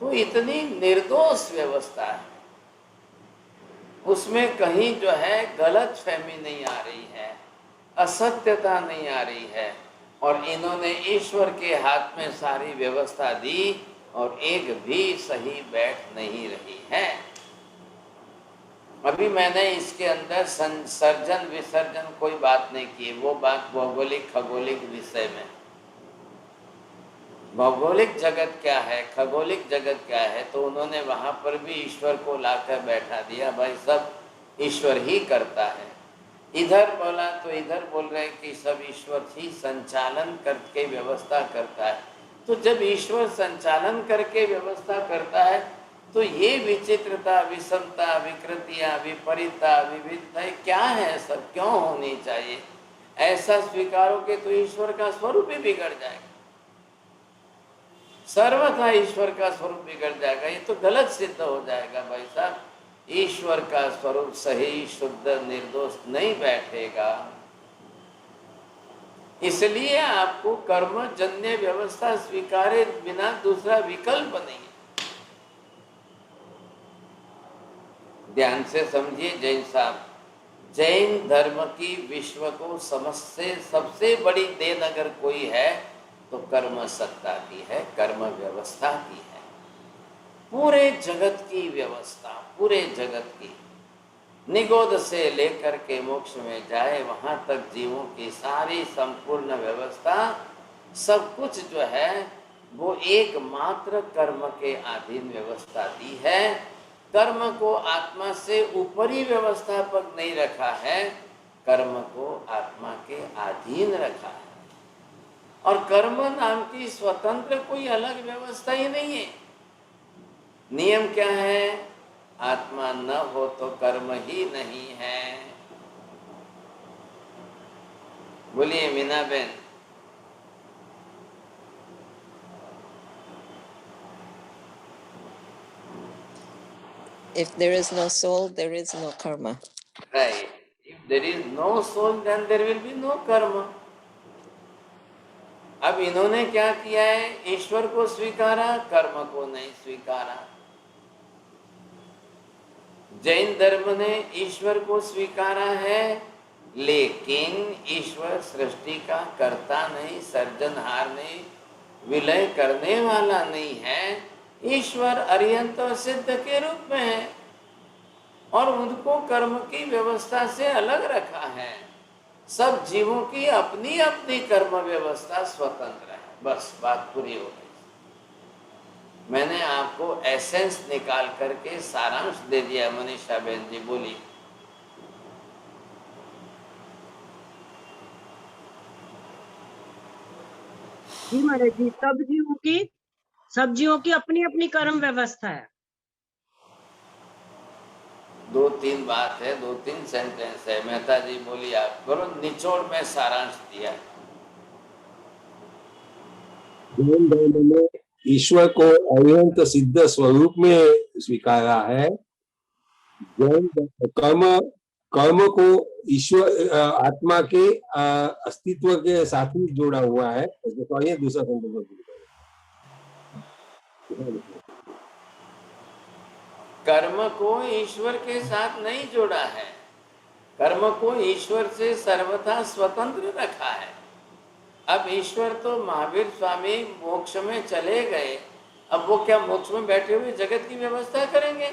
तो इतनी निर्दोष व्यवस्था है, उसमें कहीं जो है गलत फहमी नहीं आ रही है, असत्यता नहीं आ रही है। और इन्होंने ईश्वर के हाथ में सारी व्यवस्था दी और एक भी सही बैठ नहीं रही है। अभी मैंने इसके अंदर सर्जन विसर्जन कोई बात नहीं की, वो बात भौगोलिक खगोलिक विषय में। भौगोलिक जगत क्या है, खगोलिक जगत क्या है, तो उन्होंने वहां पर भी ईश्वर को लाकर बैठा दिया, भाई सब ईश्वर ही करता है। इधर बोला तो इधर बोल रहे कि सब ईश्वर ही संचालन करके व्यवस्था करता है। तो जब ईश्वर संचालन करके व्यवस्था करता है तो ये विचित्रता, विषमता, विकृतियां, विपरीतता, विविधता क्या है, सब क्यों होनी चाहिए? ऐसा स्वीकारोगे तो ईश्वर का स्वरूप ही बिगड़ जाएगा, सर्वथा ईश्वर का स्वरूप बिगड़ जाएगा। ये तो गलत सिद्ध हो जाएगा भाई साहब। ईश्वर का स्वरूप सही शुद्ध निर्दोष नहीं बैठेगा। इसलिए आपको कर्मजन्य व्यवस्था स्वीकारे बिना दूसरा विकल्प नहीं है। ध्यान से समझिए जैन साहब, जैन धर्म की विश्व को समझते सबसे बड़ी देन अगर कोई है तो कर्म सत्ता की है, कर्म व्यवस्था की है, पूरे जगत की व्यवस्था, पूरे जगत की। निगोद से लेकर के मोक्ष में जाए, वहां तक जीवों की सारी संपूर्ण व्यवस्था सब कुछ जो है वो एकमात्र कर्म के अधीन व्यवस्था दी है। कर्म को आत्मा से ऊपरी व्यवस्थापक नहीं रखा है, कर्म को आत्मा के अधीन रखा है। और कर्म नाम की स्वतंत्र कोई अलग व्यवस्था ही नहीं है। नियम क्या है? आत्मा न हो तो कर्म ही नहीं है। बोलिए Meena Ben.
If there is no soul, there is no karma.
Right. If there is no soul, then there will be no karma. अब इन्होंने क्या किया है? ईश्वर को स्वीकारा, कर्म को नहीं स्वीकारा। जैन धर्म ने ईश्वर को स्वीकारा है, लेकिन ईश्वर सृष्टि का कर्ता नहीं, सर्जनहार नहीं, विलय करने वाला नहीं है। ईश्वर अरिहंत और सिद्ध के रूप में है और उनको कर्म की व्यवस्था से अलग रखा है। सब जीवों की अपनी अपनी कर्म व्यवस्था स्वतंत्र है। बस बात पूरी हो गई। मैंने आपको एसेंस निकाल करके सारांश दे दिया। मनीषा बहन जी बोली।
जी महाराज जी, सब जीवों की अपनी अपनी कर्म व्यवस्था है।
2-3 बात है, 2-3 सेंटेंस है। मेहता जी बोली, आप करो। निचोड़ में सारांश दिया।
जैन धर्म में ईश्वर को अरिहंत सिद्ध स्वरूप में स्वीकारा है। जैन कर्म को ईश्वर आत्मा के अस्तित्व के साथ ही जोड़ा हुआ है। तो ये दूसरा सेंटेंस।
कर्म को ईश्वर के साथ नहीं जोड़ा है, कर्म को ईश्वर से सर्वथा स्वतंत्र रखा है। अब ईश्वर तो महावीर स्वामी मोक्ष में चले गए, अब वो क्या मोक्ष में बैठे हुए जगत की व्यवस्था करेंगे?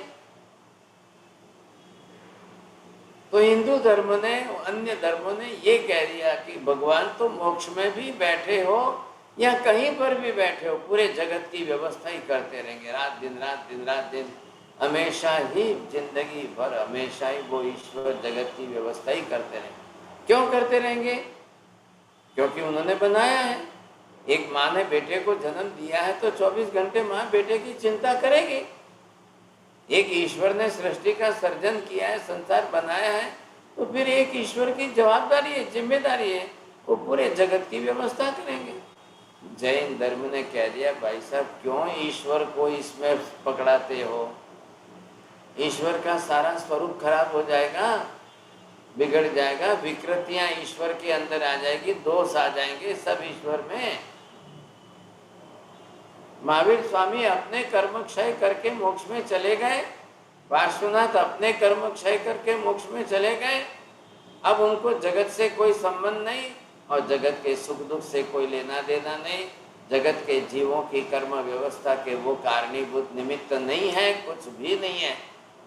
तो हिंदू धर्म ने, अन्य धर्मों ने ये कह दिया कि भगवान तो मोक्ष में भी बैठे हो या कहीं पर भी बैठे हो, पूरे जगत की व्यवस्था ही करते रहेंगे। रात दिन हमेशा ही, जिंदगी भर हमेशा ही वो ईश्वर जगत की व्यवस्था ही करते रहेंगे। क्यों करते रहेंगे? क्योंकि उन्होंने बनाया है। एक माँ ने बेटे को जन्म दिया है तो 24 घंटे माँ बेटे की चिंता करेगी। एक ईश्वर ने सृष्टि का सर्जन किया है, संसार बनाया है, तो फिर एक ईश्वर की जवाबदारी है, जिम्मेदारी है, वो पूरे जगत की व्यवस्था करेंगे। जैन धर्म ने कह दिया, भाई साहब क्यों ईश्वर को इसमें पकड़ाते हो? ईश्वर का सारा स्वरूप खराब हो जाएगा, बिगड़ जाएगा, विकृतियां ईश्वर के अंदर आ जाएगी, दोष आ जाएंगे सब ईश्वर में। महावीर स्वामी अपने कर्म क्षय करके मोक्ष में चले गए, पार्श्वनाथ अपने कर्म क्षय करके मोक्ष में चले गए। अब उनको जगत से कोई संबंध नहीं और जगत के सुख दुख से कोई लेना देना नहीं। जगत के जीवों की कर्म व्यवस्था के वो कारणीभूत निमित्त नहीं है, कुछ भी नहीं है।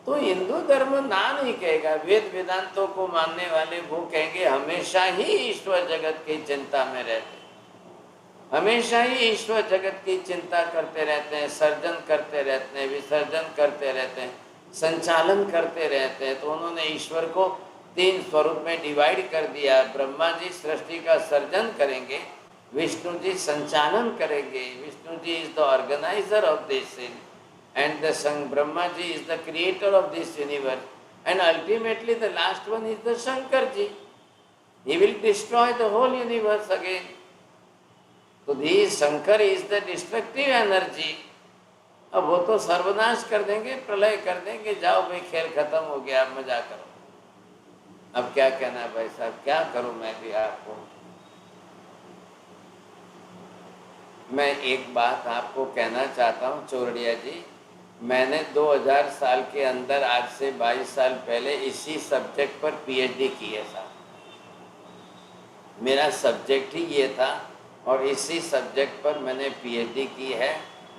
तो हिंदू धर्म ना नहीं कहेगा। वेद वेदांतों को मानने वाले वो कहेंगे हमेशा ही ईश्वर जगत की चिंता में रहते, हमेशा ही ईश्वर जगत की चिंता करते रहते हैं, सर्जन करते रहते हैं, विसर्जन करते रहते हैं, संचालन करते रहते हैं। तो उन्होंने ईश्वर को 3 स्वरूप में डिवाइड कर दिया। ब्रह्मा जी सृष्टि का सर्जन करेंगे, विष्णु जी संचालन करेंगे। Vishnu ji is the organiser of this and the Brahma ji is the creator of this universe, and ultimately the last one is the Shankar ji. He will destroy the whole universe again. So this Shankar is the destructive energy. अब वो तो सर्वनाश कर देंगे, प्रलय कर देंगे, जाओ भाई खेल खत्म हो गया, अब मजा करो। अब क्या कहना है भाई साहब, क्या करूं मैं भी आपको? मैं एक बात आपको कहना चाहता हूं चोरडिया जी, मैंने 2000 साल के अंदर, आज से 22 साल पहले इसी सब्जेक्ट पर पीएचडी की है साहब। मेरा सब्जेक्ट ही ये था और इसी सब्जेक्ट पर मैंने पीएचडी की है।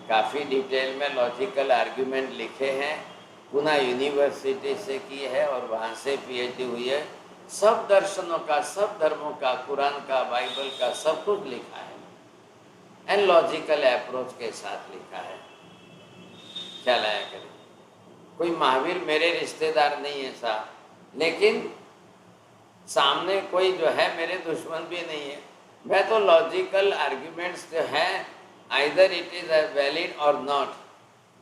काफ़ी डिटेल में लॉजिकल आर्ग्यूमेंट लिखे हैं पुणे यूनिवर्सिटी से की है और वहाँ से पीएचडी हुई है। सब दर्शनों का, सब धर्मों का, कुरान का, बाइबल का सब कुछ लिखा है एंड लॉजिकल अप्रोच के साथ लिखा है। क्या लाया करें, कोई महावीर मेरे रिश्तेदार नहीं है साहब, लेकिन सामने कोई जो है मेरे दुश्मन भी नहीं है। मैं तो लॉजिकल आर्ग्यूमेंट्स जो है, आइदर इट इज वैलिड और नॉट,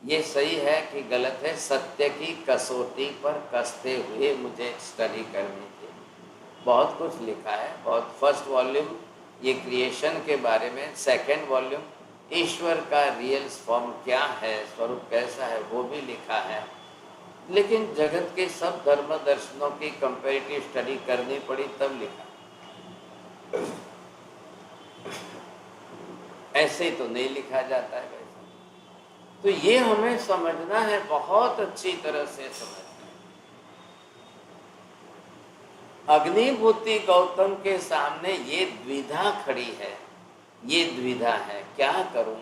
ये सही है कि गलत है, सत्य की कसौटी पर कसते हुए मुझे स्टडी करनी थी। बहुत कुछ लिखा है, बहुत। फर्स्ट वॉल्यूम ये क्रिएशन के बारे में, सेकंड वॉल्यूम ईश्वर का रियल फॉर्म क्या है, स्वरूप कैसा है, वो भी लिखा है। लेकिन जगत के सब धर्म दर्शनों की कंपैरेटिव स्टडी करनी पड़ी तब लिखा। ऐसे तो नहीं लिखा जाता है वैसे। तो ये हमें समझना है, बहुत अच्छी तरह से समझना है। अग्निभूति गौतम के सामने ये द्विधा खड़ी है, ये द्विधा है, क्या करूं।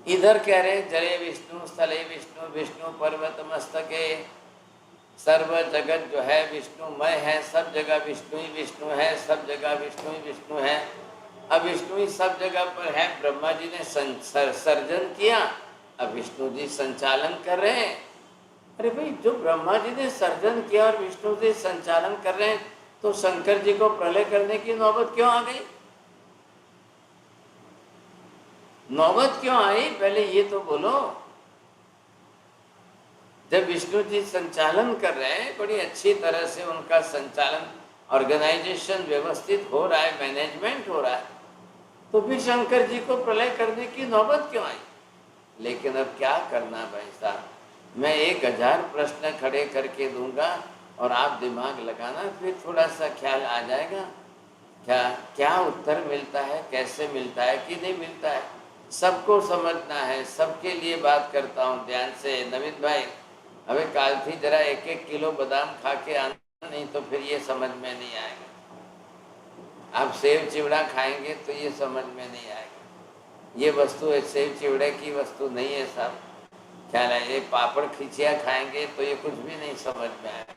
इधर कह रहे जले विष्णु स्थले विष्णु, विष्णु पर्वत मस्तके, सर्व जगत जो है विष्णुमय है, सब जगह विष्णु ही विष्णु है, सब जगह विष्णु ही विष्णु है। अब विष्णु ही सब जगह पर है, ब्रह्मा जी ने सर्जन किया, अब विष्णु जी संचालन कर रहे हैं। अरे भाई, जो ब्रह्मा जी ने सर्जन किया और विष्णु जी संचालन कर रहे हैं, तो शंकर जी को प्रलय करने की नौबत क्यों आ गई? नौबत क्यों आई, पहले ये तो बोलो। जब विष्णु जी संचालन कर रहे हैं, बड़ी अच्छी तरह से उनका संचालन, ऑर्गेनाइजेशन व्यवस्थित हो रहा है, मैनेजमेंट हो रहा है, तो भी शंकर जी को प्रलय करने की नौबत क्यों आई? लेकिन अब क्या करना भाई साहब, मैं 1000 प्रश्न खड़े करके दूंगा और आप दिमाग लगाना, फिर थोड़ा सा ख्याल आ जाएगा क्या उत्तर मिलता है, कैसे मिलता है कि नहीं मिलता है। सबको समझना है, सबके लिए बात करता हूँ ध्यान से। नवीन भाई, अबे काल थी जरा 1-1 किलो बादाम खा के आना, नहीं तो फिर ये समझ में नहीं आएगा। आप सेव चिवड़ा खाएंगे तो ये समझ में नहीं आएगा। ये वस्तु सेव चिवड़े की वस्तु नहीं है साहब, ख्याल है। ये पापड़ खिचिया खाएंगे तो ये कुछ भी नहीं समझ में आएगा।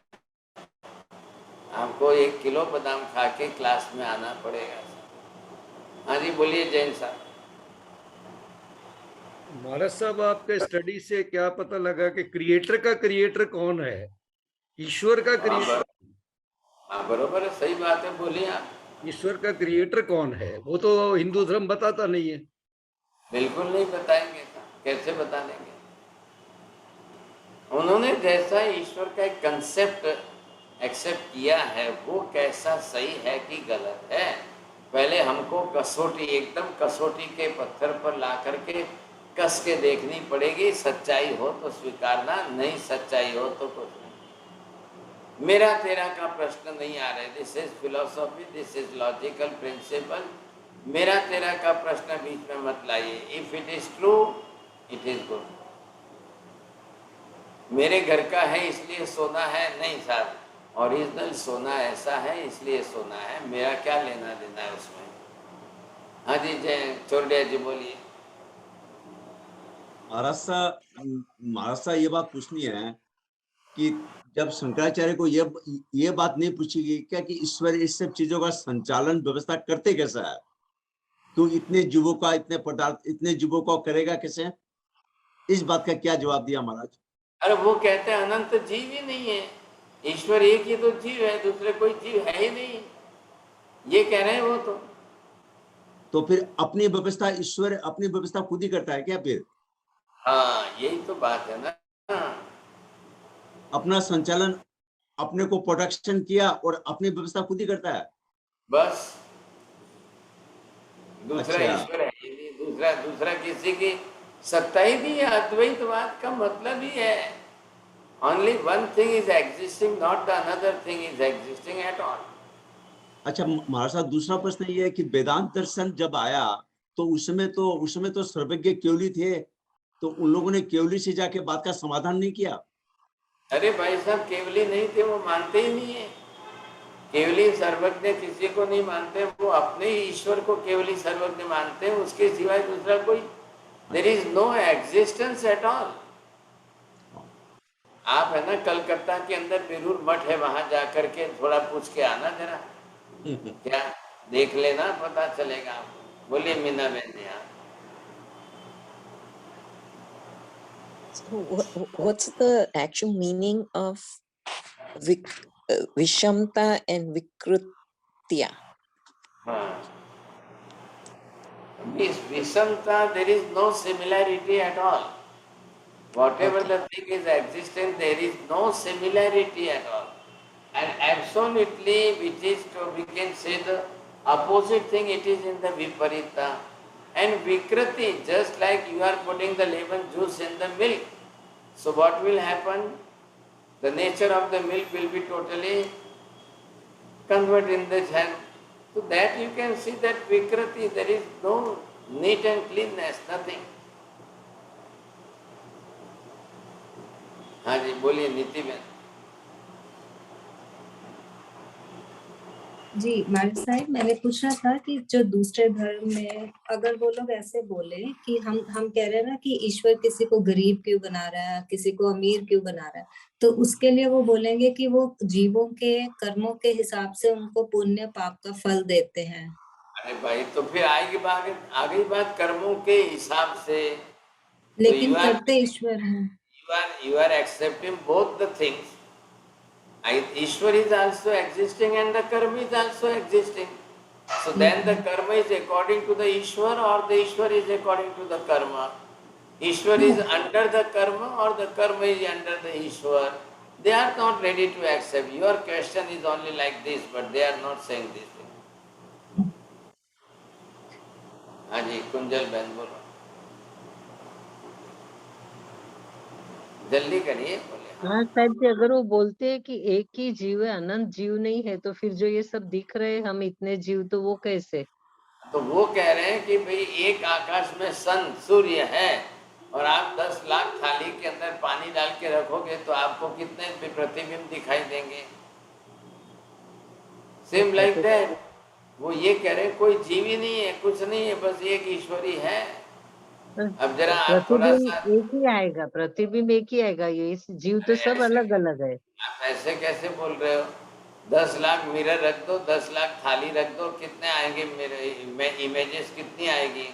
आपको 1 किलो बादाम खा के क्लास में आना पड़ेगा। हाँ जी, बोलिए जैन साहब।
महाराज साहब, आपके स्टडी से क्या पता लगा कि क्रिएटर कौन है? ईश्वर का क्रिएटर।
हाँ बरोबर है, सही बात है, बोलिए आप।
ईश्वर का क्रिएटर कौन है? वो तो हिंदू धर्म बताता नहीं है।
बिल्कुल नहीं बताएंगे, कैसे बता देंगे। उन्होंने जैसा ईश्वर का एक कंसेप्ट एक्सेप्ट किया है, वो कैसा सही है कि गलत है, पहले हमको कसौटी, एकदम कसौटी के पत्थर पर ला करके कस के देखनी पड़ेगी। सच्चाई हो तो स्वीकारना, नहीं सच्चाई हो तो कुछ नहीं। मेरा तेरा का प्रश्न नहीं आ रहा है। This is philosophy, this is logical principle. मेरा तेरा का प्रश्न बीच में मत लाइए। If it is true, it is good. मेरे घर का है इसलिए सोना है, नहीं साहब, ओरिजिनल सोना ऐसा है इसलिए सोना है, मेरा क्या लेना देना है उसमें। हाँ जी, जय चोरडिया जी बोलिए।
महाराज साहब ये बात पूछनी है कि जब शंकराचार्य को ये बात नहीं पूछी गई क्या कि ईश्वर इस सब चीजों का संचालन व्यवस्था करते कैसा है, तो इतने जीवों का, इतने पदार्थ, इतने जीवों को करेगा कैसे? इस बात का क्या जवाब दिया महाराज?
अरे वो कहते हैं अनंत जीव ही नहीं है, ईश्वर एक ही तो जीव है, दूसरे कोई जीव है ही नहीं, ये कह रहे हैं वो।
तो फिर अपनी व्यवस्था, ईश्वर अपनी व्यवस्था खुद ही करता है क्या फिर?
हाँ, यही तो बात है ना।
अपना संचालन, अपने को प्रोडक्शन किया और अपनी व्यवस्था खुद ही करता है
बस। दूसरा
अच्छा।
ईश्वर है ही नहीं, दूसरा किसी की सत्ता ही नहीं है। अद्वैतवाद का मतलब ही है only one thing is existing, not the another thing is existing at all.
अच्छा महाराज साहब, दूसरा प्रश्न ये है कि वेदांत दर्शन जब आया तो उसमें तो सर्वज्ञ केवली थे, तो उन लोगों ने केवली से जाके बात का समाधान नहीं किया?
अरे भाई साहब, केवली नहीं थे, वो मानते ही नहीं है। केवली सर्वज्ञ किसी को नहीं मानते, वो अपने ही ईश्वर को केवली सर्वज्ञ मानते हैं, उसके सिवाय दूसरा कोई, there is no existence at all. आप है ना कलकत्ता के अंदर बेलूर मठ है, वहां जाकर के थोड़ा पूछ के आना जरा, क्या देख लेना, पता चलेगा आपको। बोलिए मीना बहन जी। हाँ,
So what's the actual meaning of Vishamta and Vikrutya?
Vishamta, there is no similarity at all. Whatever the thing is existent, there is no similarity at all. And absolutely, which is we can say the opposite thing, it is in the Viparita. And Vikriti, just like you are putting the lemon juice in the milk. So what will happen? The nature of the milk will be totally converted in the hand. So that you can see that Vikriti, there is no neat and cleanness, nothing. हाँ जी, बोलिए नीति बहन।
जी महाराज साहब, मैंने पूछना था कि जो दूसरे धर्म में अगर वो लोग ऐसे बोले कि हम कह रहे हैं ना कि ईश्वर किसी को गरीब क्यों बना रहा है, किसी को अमीर क्यों बना रहा है, तो उसके लिए वो बोलेंगे कि वो जीवों के कर्मों के हिसाब से उनको पुण्य पाप का फल देते हैं।
अरे भाई, तो फिर आगे बात कर्मों के हिसाब से।
लेकिन करते ईश्वर हैं।
You are accepting both the things. Ishwar is also existing and the karma is also existing. So then the karma is according to the Ishwar or the Ishwar is according to the karma. Ishwar is under the karma or the karma is under the Ishwar. They are not ready to accept. Your question is only like this, but they are not saying this thing. हाँ जी, कुंजल बहन बोलो, जल्दी करिए, बोले।
हाँ साहब जी, अगर वो बोलते हैं कि एक ही जीव है, अनंत जीव नहीं है, तो फिर जो ये सब दिख रहे हैं हम इतने जीव, तो वो कैसे? तो
वो कह रहे हैं कि भाई एक आकाश में सन सूर्य है और आप 10 लाख थाली के अंदर पानी डाल के रखोगे तो आपको कितने प्रतिबिंब दिखाई देंगे? Same like that. वो ये कह रहे हैं कोई जीव ही नहीं है, कुछ नहीं है, बस एक ईश्वरी है। अब जरा आप थोड़ा सा,
एक ही आएगा, प्रतिबिंब एक ही आएगा, ये जीव तो सब अलग अलग है।
आप ऐसे कैसे बोल रहे हो? 10 लाख मिरर रख दो, 10 लाख थाली रख दो, कितने आएंगे मेरे इमेजेस, कितनी आएगी?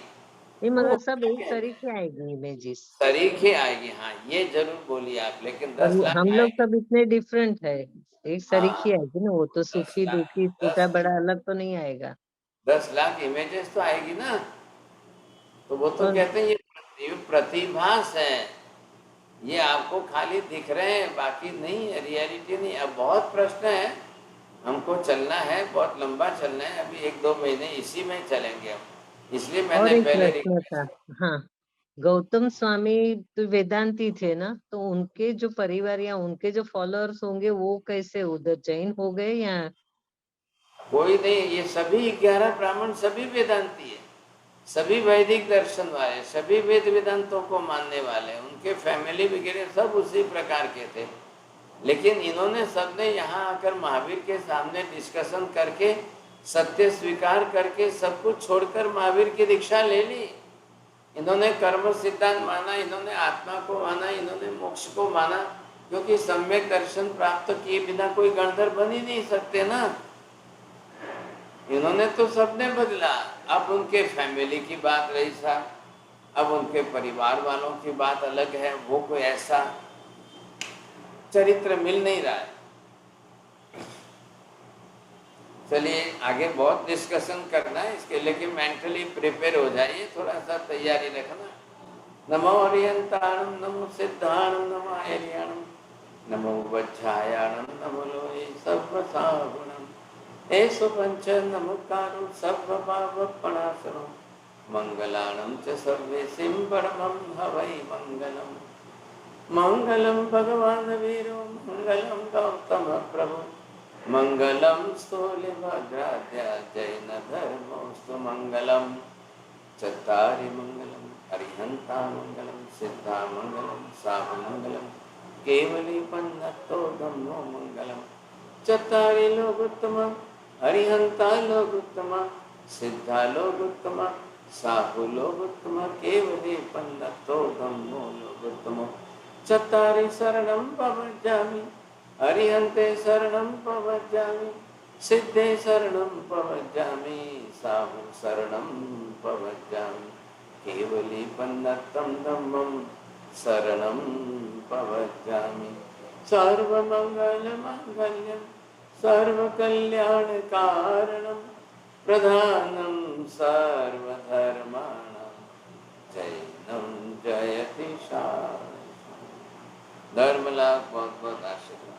नहीं, मगर सब एक तरीके आएगी इमेजेस,
तरीके आएगी। हाँ, ये जरूर बोलिए आप, लेकिन 10 लाख
हम लोग सब इतने डिफरेंट है, एक तरीके आएगी ना। वो तो सुखी दुखी छोटा बड़ा अलग तो नहीं आएगा।
10 लाख इमेजेस तो आएगी ना। तो वो तो कहते हैं ये प्रतिभास है, ये आपको खाली दिख रहे हैं, बाकी नहीं है, रियलिटी नहीं। अब बहुत प्रश्न है, हमको चलना है, बहुत लंबा चलना है, अभी 1-2 महीने इसी में चलेंगे हम, इसलिए मैंने पहले
था। हाँ, गौतम स्वामी तो वेदांती थे ना, तो उनके जो परिवार या उनके जो फॉलोअर्स होंगे वो कैसे उधर जैन हो गए या
कोई नहीं? ये सभी 11 ब्राह्मण सभी वेदांती है, सभी वैदिक दर्शन वाले, सभी वेद वेदांतों को मानने वाले, उनके फैमिली वगैरह सब उसी प्रकार के थे। लेकिन इन्होंने सबने यहाँ आकर महावीर के सामने डिस्कशन करके, सत्य स्वीकार करके, सब कुछ छोड़कर महावीर की दीक्षा ले ली। इन्होंने कर्म सिद्धांत माना, इन्होंने आत्मा को माना, इन्होंने मोक्ष को माना, क्योंकि सम्यक दर्शन प्राप्त किए बिना कोई गणधर बन ही नहीं सकते ना। इन्होंने तो सबने बदला। अब उनके फैमिली की बात रही साहब, अब उनके परिवार वालों की बात अलग है, वो कोई ऐसा चरित्र मिल नहीं रहा है। चलिए आगे बहुत डिस्कशन करना है, इसके लिए मेंटली प्रिपेयर हो जाइए, थोड़ा सा तैयारी रखना। नमो हरियंताणम, नमो सिद्धाणम, नमो हरियाणम, नमो वज्रायाणम, नमो लोहे सर्वसागुणम, एषु पंच नमोकारो सर्वपावपणासनो, मंगलाणं च सर्वेसिं परमं हवै मंगलम्। मंगलम भगवान वीरो, मंगलम गौतम प्रभु, मंगलम स्थूलिभद्राद्या जैन धर्मोस्तु मंगलम। चत्तारि मंगलम अरिहंता मंगलम, सिद्धा मंगलम, साहु मंगलम, केवली पन्नतो धम्मो मंगलम। चत्तारि लोकोत्तम, अरिहंता लोकोत्तम, सिद्धा लोकोत्तम, साहु लोकोत्तम, केवली पन्नतो धम्मो लोकोत्तम। चत्तारि शरणं प्रपद्यामि, अरिहन्ते शरणं प्रपद्यामि, सिद्धे शरणं प्रपद्यामि, साहु शरणं प्रपद्यामि, केवली पन्नत्तं धम्मं शरणं प्रपद्यामि। सर्वमङ्गलमाङ्गल्यं सर्वकल्याणकारणं प्रधानं सर्वधर्माणां जैनं जयति शान्तिः। धर्म लाभ बहुत बहुत आशीर्वाद।